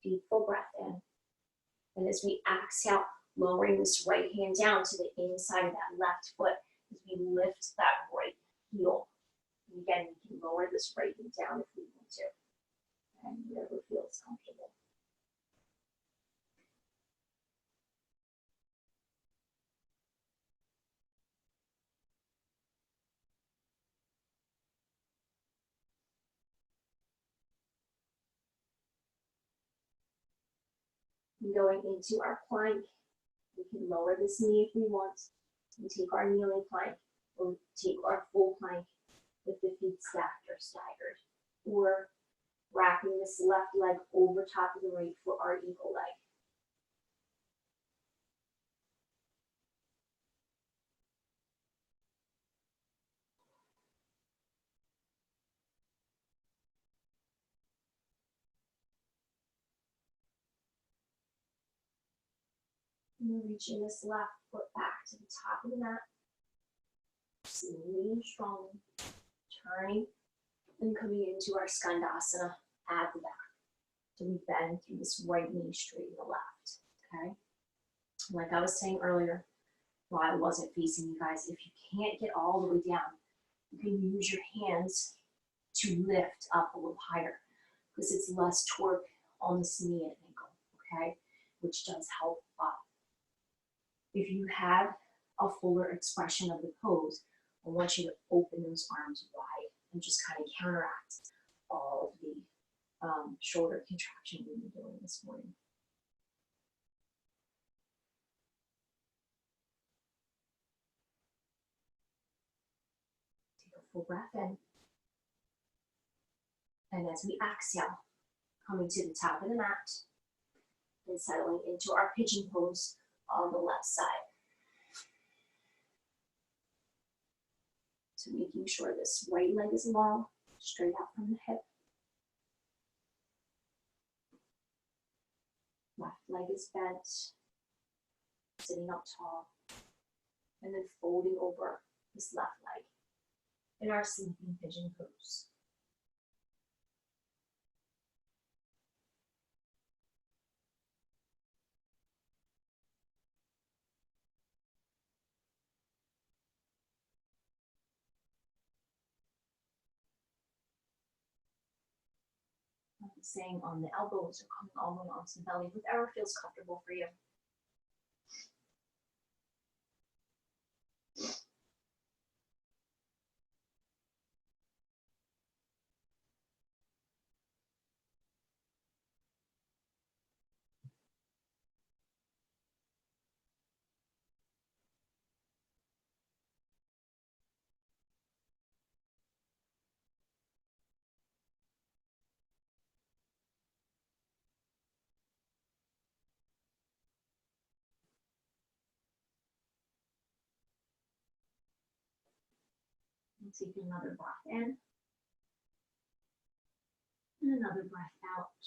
Deep full breath in. And as we exhale, lowering this right hand down to the inside of that left foot as we lift that right heel. And again, we can lower this right knee down if we want to. And whatever feels comfortable. And going into our plank, we can lower this knee if we want. And take our kneeling plank, or take our full plank with the feet stacked or staggered. Or wrapping this left leg over top of the right for our eagle leg. And reaching this left foot back to the top of the mat. Really strong. Turning and coming into our skandasana at the back. So we bend through this right knee straight to the left. Okay? Like I was saying earlier, while I wasn't facing you guys, if you can't get all the way down, you can use your hands to lift up a little higher because it's less torque on this knee and ankle, okay? Which does help up. If you have a fuller expression of the pose, I want you to open those arms wide and just kind of counteract all of the shoulder contraction we've been doing this morning. Take a full breath in. And as we exhale, coming to the top of the mat and settling into our pigeon pose on the left side. So making sure this right leg is long, straight out from the hip. Left leg is bent, sitting up tall, and then folding over this left leg in our sleeping pigeon pose. Saying on the elbows or coming all the way onto the belly, whatever feels comfortable for you. And take another breath in. And another breath out.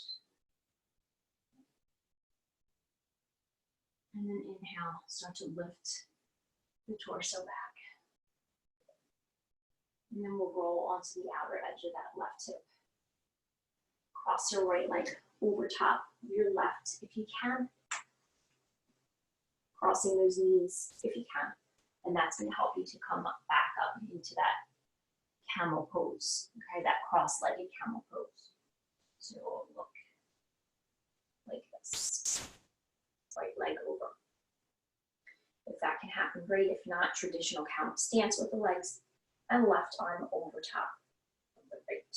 And then inhale, start to lift the torso back. And then we'll roll onto the outer edge of that left hip. Cross your right leg over top of your left if you can. Crossing those knees if you can. And that's going to help you to come up, back up into that camel pose, okay, that cross-legged camel pose. So it'll look like this. Right leg over. If that can happen, great. If not, traditional camel stance with the legs and left arm over top of the right.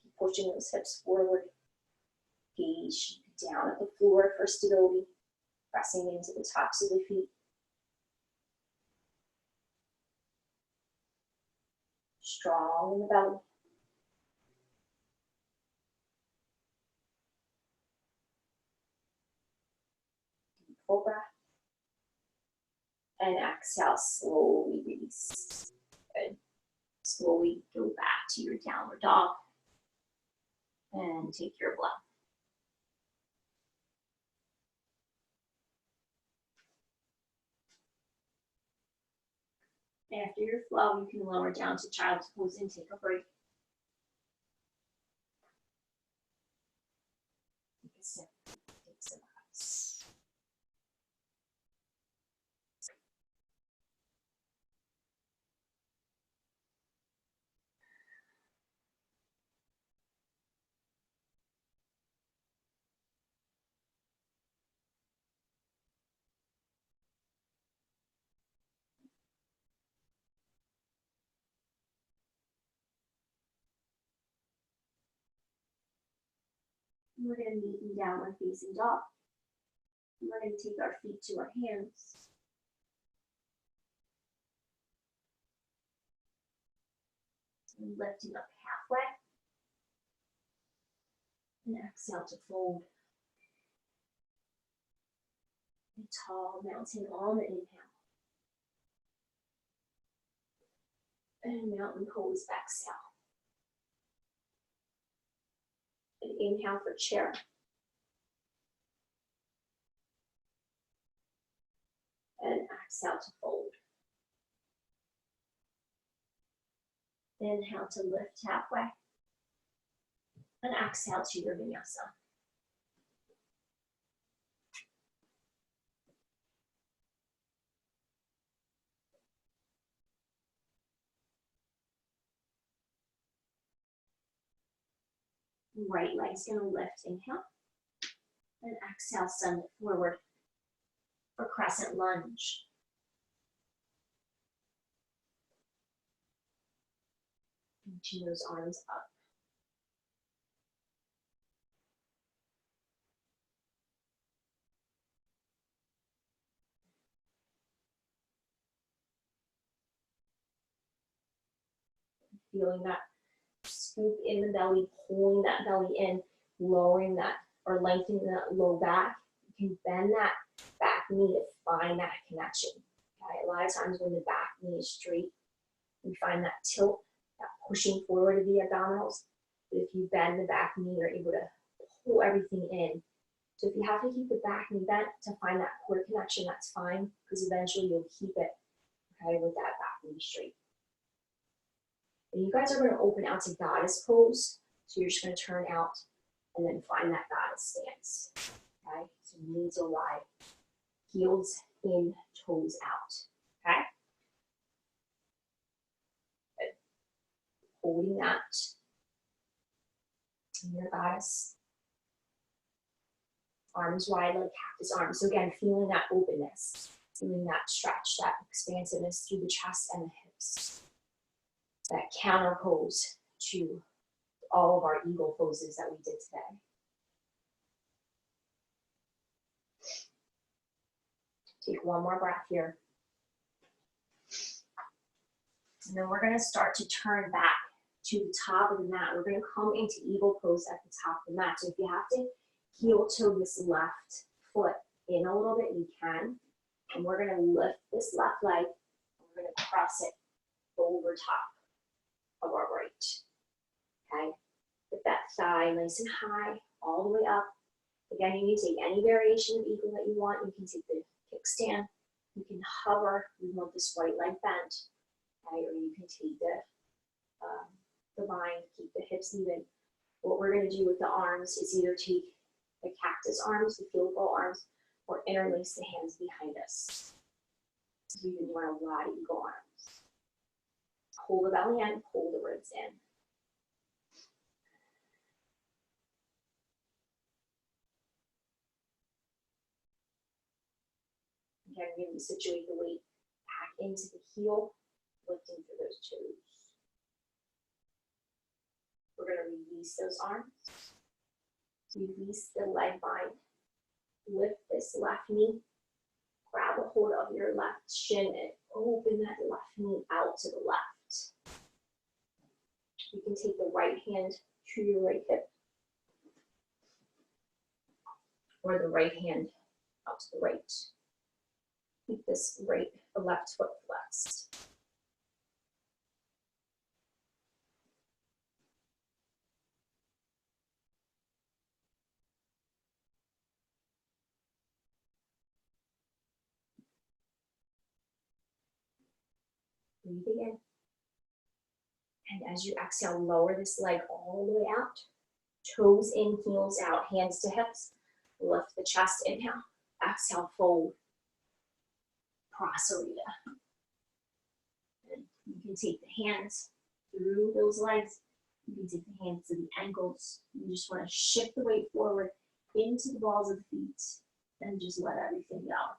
Keep pushing those hips forward. Gaze down at the floor for stability, pressing into the tops of the feet. Strong in the belly. Deep full breath. And exhale, slowly release. Good. Slowly go back to your downward dog. And take your blow. After your flow, you can lower down to child's pose and take a break. Take a sip, take some ice. We're going to meet in downward facing dog. We're going to take our feet to our hands. And lifting up halfway. And exhale to fold. A tall mountain on the inhale. And mountain pose exhale. And inhale for chair. And exhale to fold. Inhale to lift halfway. And exhale to your vinyasa. Right leg's going to lift, inhale. And exhale, send it forward for crescent lunge. Reaching those arms up. Feeling that scoop in the belly, pulling that belly in, lowering that or lengthening that low back. You can bend that back knee to find that connection. Okay? A lot of times when the back knee is straight, we find that tilt, that pushing forward of the abdominals. But if you bend the back knee, you're able to pull everything in. So if you have to keep the back knee bent to find that core connection, that's fine, because eventually you'll keep it, okay, with that back knee straight. And you guys are going to open out to goddess pose. So you're just going to turn out and then find that goddess stance. Okay, so knees are wide, heels in, toes out. Okay, good. Holding that in your goddess. Arms wide like cactus arms. So again, feeling that openness, feeling that stretch, that expansiveness through the chest and the hips. That counter pose to all of our eagle poses that we did today. Take one more breath here. And then we're going to start to turn back to the top of the mat. We're going to come into eagle pose at the top of the mat. So if you have to heel toe this left foot in a little bit, you can. And we're going to lift this left leg. We're we're gonna cross it over top of our right. Okay, with that thigh nice and high, all the way up. Again, you can take any variation of eagle that you want. You can take the kickstand, you can hover, we want this right leg bent, okay, or you can take the bind, keep the hips even. What we're gonna do with the arms is either take the cactus arms, the field goal arms, or interlace the hands behind us. So you want a lot of eagle arms. Pull the belly in, pull the ribs in. Again, we're going to situate the weight back into the heel, lifting through those toes. We're going to release those arms. Release the leg bind. Lift this left knee. Grab a hold of your left shin and open that left knee out to the left. You can take the right hand to your right hip, or the right hand out to the right. Keep this left foot flexed. Breathing in. And as you exhale, lower this leg all the way out. Toes in, heels out, hands to hips. Lift the chest, inhale. Exhale, fold. Prasarita. And you can take the hands through those legs. You can take the hands to the ankles. You just want to shift the weight forward into the balls of the feet and just let everything go.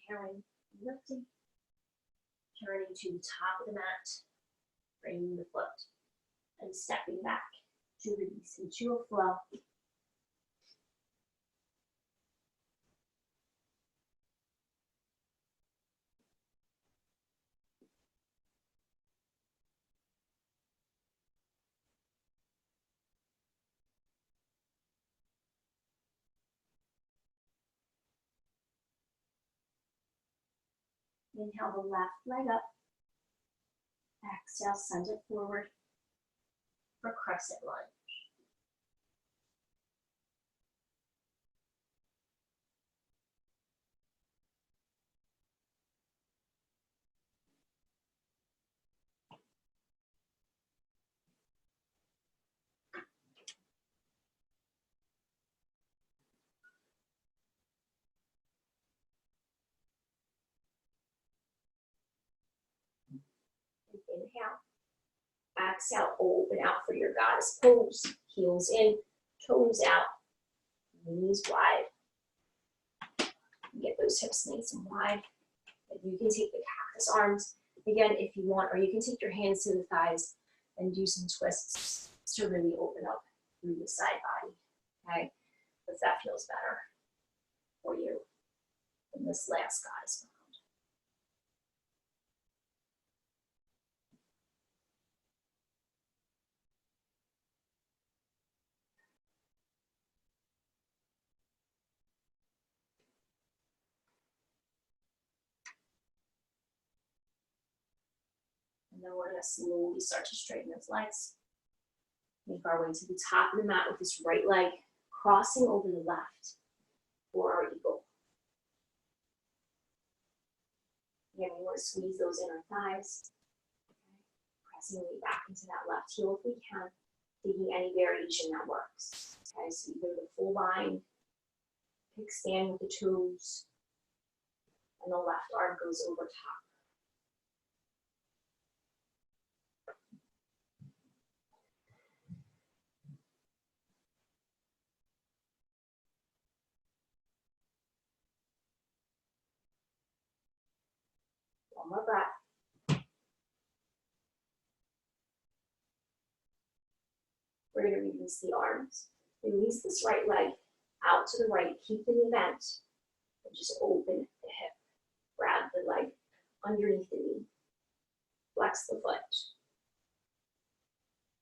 Inhaling, lifting, turning to the top of the mat, bringing the foot, and stepping back to release into a flow. Inhale the left leg up. Exhale, send it forward for crescent lunge. Inhale. Exhale, open out for your goddess pose. Heels in, toes out, knees wide. Get those hips nice and wide. And you can take the cactus arms again if you want, or you can take your hands to the thighs and do some twists to really open up through the side body. Okay, if that feels better for you in this last goddess pose. And then we're going to slowly start to straighten those legs. Make our way to the top of the mat with this right leg crossing over the left for our eagle. Again, we want to squeeze those inner thighs. Pressing way back into that left heel if we can. Taking any variation that works. Okay, so either the full bind, kickstand with the toes, and the left arm goes over top. One more breath. We're going to release the arms. Release this right leg out to the right. Keep the knee bent. And just open the hip. Grab the leg underneath the knee. Flex the foot.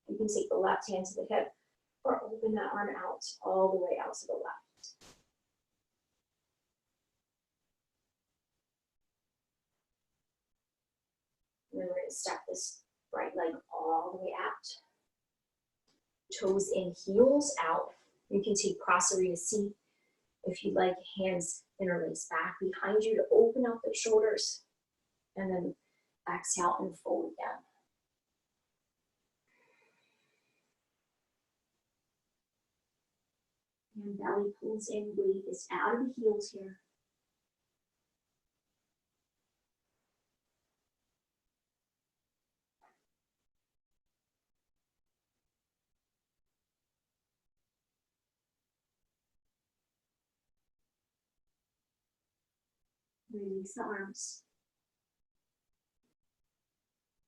You can take the left hand to the hip or open that arm out all the way out to the left. And then we're going to step this right leg all the way out. Toes in, heels out. You can take Prasarita seat if you'd like, hands interlace back behind you to open up the shoulders. And then exhale and fold down. And belly pulls in, weight is out of the heels here. Release the arms.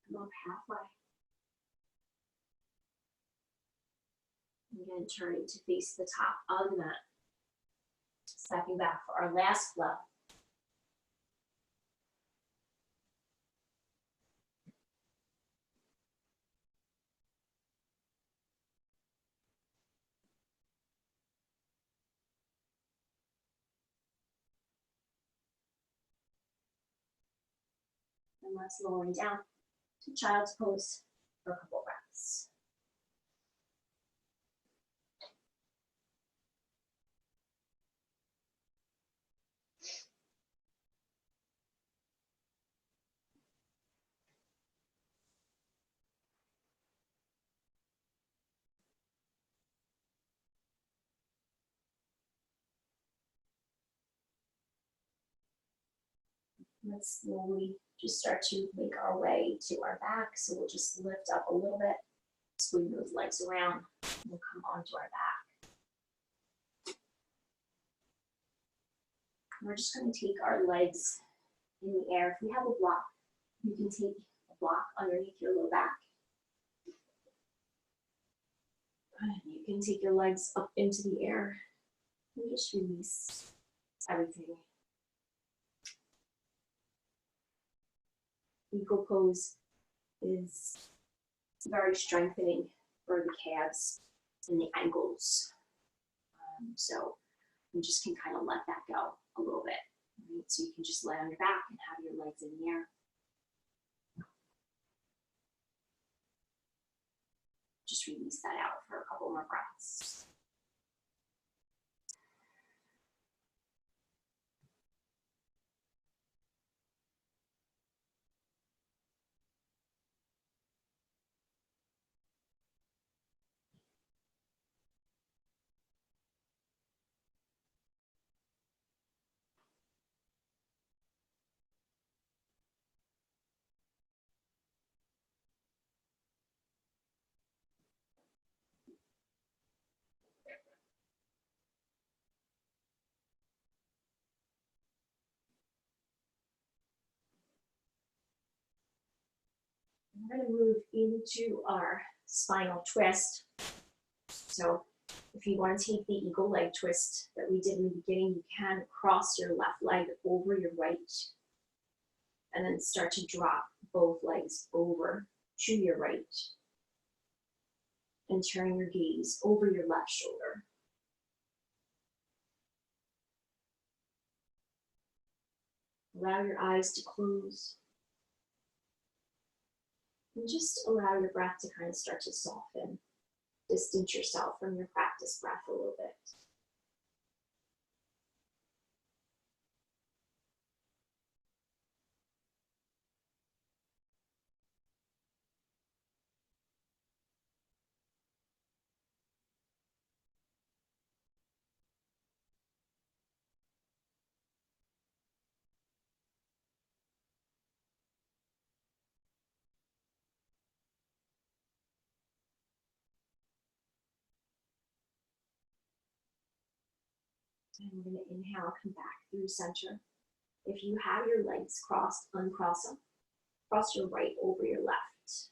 Come up halfway. Again, turning to face the top of the mat. Stepping back for our last flow. And let's lowering down to child's pose for a couple breaths. Let's slowly just start to make our way to our back. So we'll just lift up a little bit, swing those legs around, and we'll come onto our back. We're just going to take our legs in the air. If you have a block, you can take a block underneath your low back. And you can take your legs up into the air and just release everything. Eagle pose is very strengthening for the calves and the ankles. So you just can kind of let that go a little bit. Right? So you can just lay on your back and have your legs in the air. Just release that out for a couple more breaths. We're going to move into our spinal twist. So if you want to take the eagle leg twist that we did in the beginning, you can cross your left leg over your right and then start to drop both legs over to your right and turn your gaze over your left shoulder. Allow your eyes to close. And just allow your breath to kind of start to soften. Distance yourself from your practice breath a little bit. And we're going to inhale, come back through center. If you have your legs crossed, uncross them. Cross your right over your left.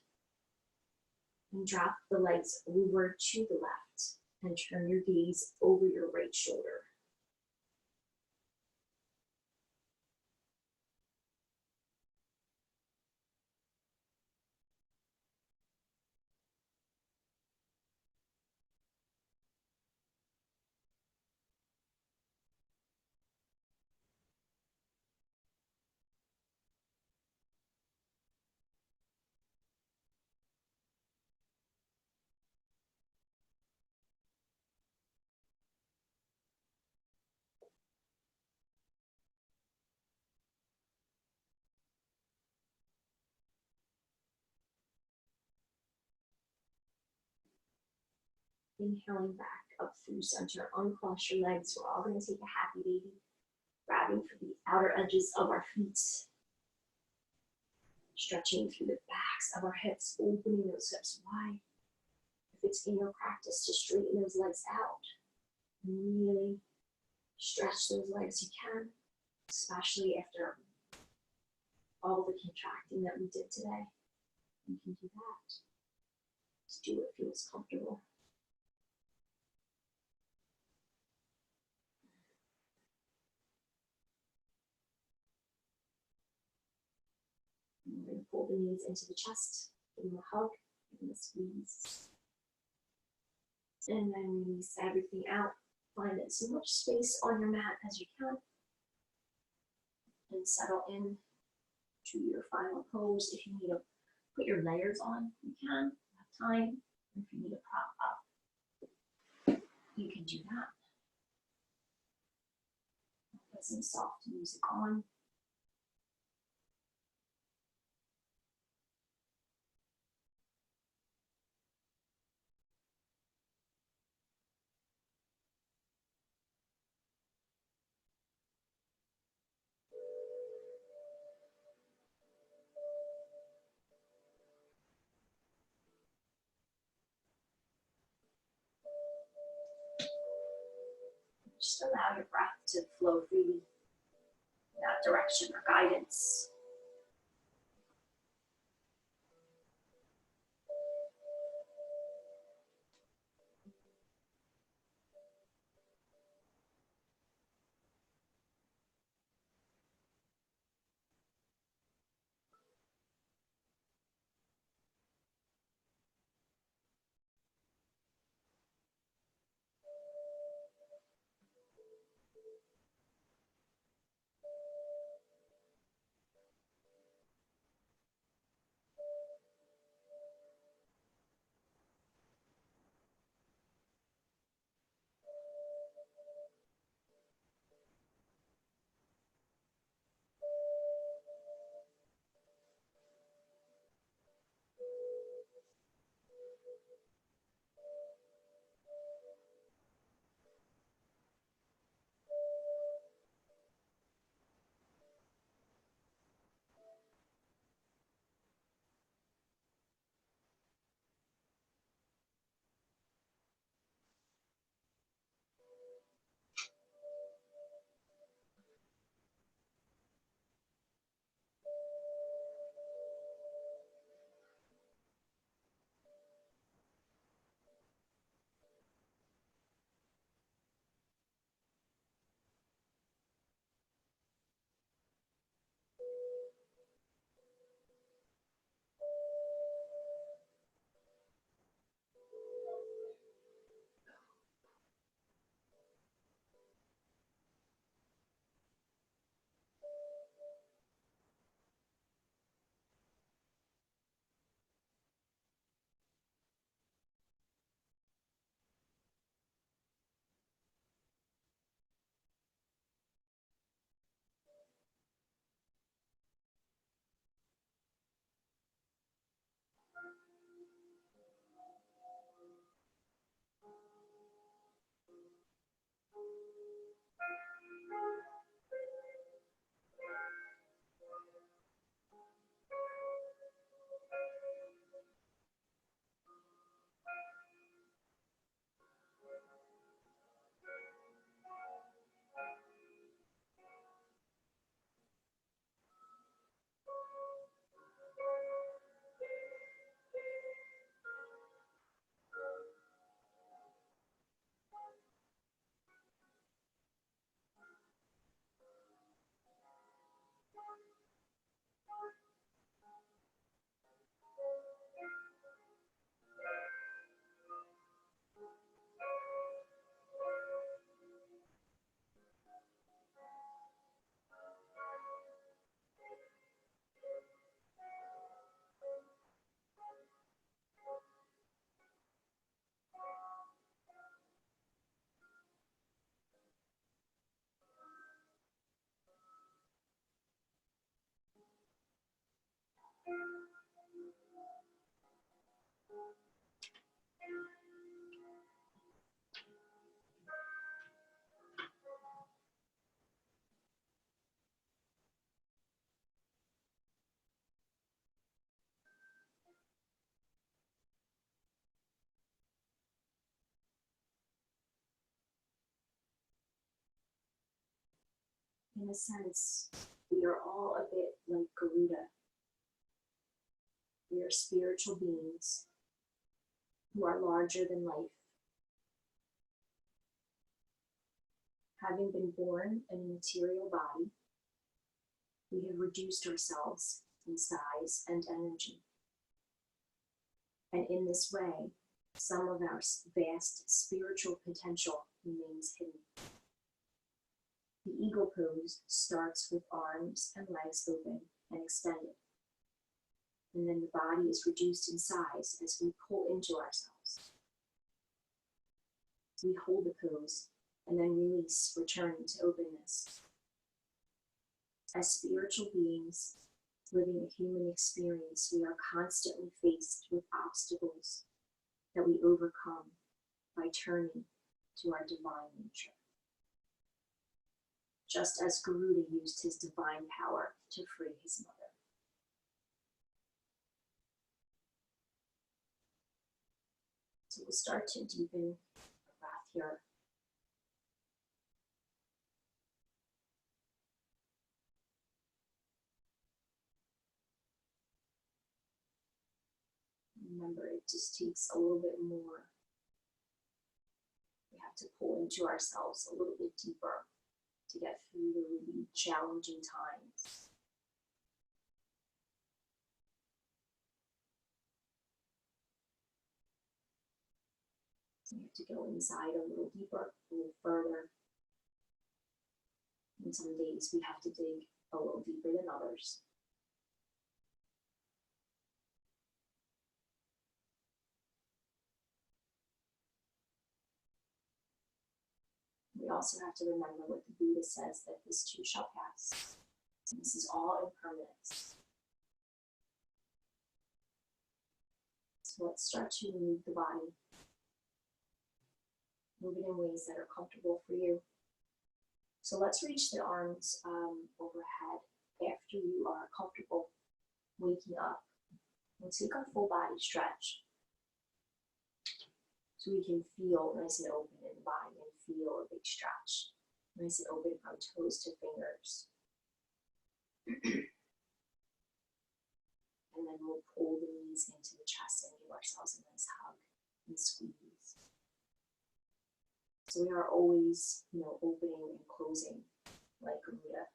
And drop the legs over to the left. And turn your gaze over your right shoulder. Inhaling back up through center, uncross your legs. We're all going to take a happy baby, grabbing for the outer edges of our feet, stretching through the backs of our hips, opening those hips wide. If it's in your practice to straighten those legs out, and really stretch those legs you can, especially after all the contracting that we did today. You can do that. Just do what feels comfortable. We're going to pull the knees into the chest, give them a hug, give them a squeeze. And then release everything out. Find as much space on your mat as you can. And settle in to your final pose. If you need to put your layers on, you can. You have time. If you need to prop up, you can do that. Put some soft music on. Just allow your breath to flow freely in that direction or guidance. in a sense, we are all a bit like Garuda. We are spiritual beings who are larger than life. Having been born in a material body, we have reduced ourselves in size and energy. And in this way, some of our vast spiritual potential remains hidden. The eagle pose starts with arms and legs open and extended. And then the body is reduced in size as we pull into ourselves. We hold the pose and then release, returning to openness. As spiritual beings living a human experience, we are constantly faced with obstacles that we overcome by turning to our divine nature. Just as Garuda used his divine power to free his mother. So we'll start to deepen our breath here. Remember, it just takes a little bit more. We have to pull into ourselves a little bit deeper to get through the really challenging times. So we have to go inside a little deeper, a little further. And some days we have to dig a little deeper than others. We also have to remember what the Buddha says, that this too shall pass. And this is all impermanence. So let's start to move the body. Move it in ways that are comfortable for you. So let's reach the arms overhead after you are comfortable waking up. We'll take a full body stretch. So we can feel nice and open in the body and feel a big stretch. Nice and open from toes to fingers. And then we'll pull the knees into the chest and give ourselves a nice hug and squeeze. So we are always, opening and closing like Garuda.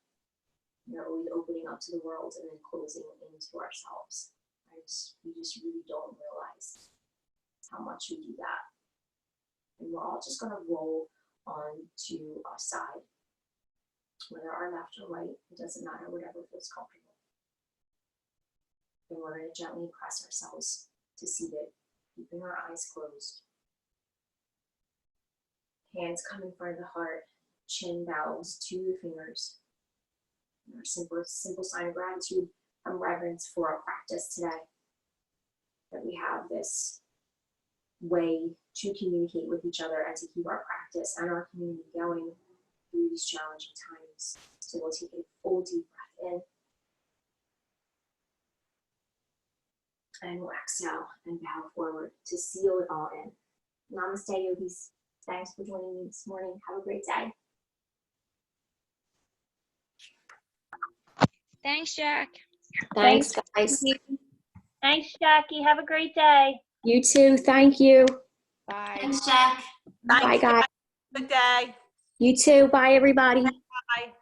We are always opening up to the world and then closing into ourselves. Right? We just really don't realize how much we do that. And we're all just going to roll on to our side, whether our left or right, it doesn't matter, whatever feels comfortable. And we're going to gently press ourselves to seated, keeping our eyes closed. Hands come in front of the heart, chin bows to the fingers. And our simple sign of gratitude and reverence for our practice today. That we have this way to communicate with each other and to keep our practice and our community going through these challenging times. So we'll take a full deep breath in. And we'll exhale and bow forward to seal it all in. Namaste, yogis. Thanks for joining me this morning. Have a great day. Thanks, Jack. Thanks, guys. Thanks, Jackie. Have a great day. You too. Thank you. Bye. Thanks, Jack. Bye, guys. Good day. You too. Bye, everybody. Bye.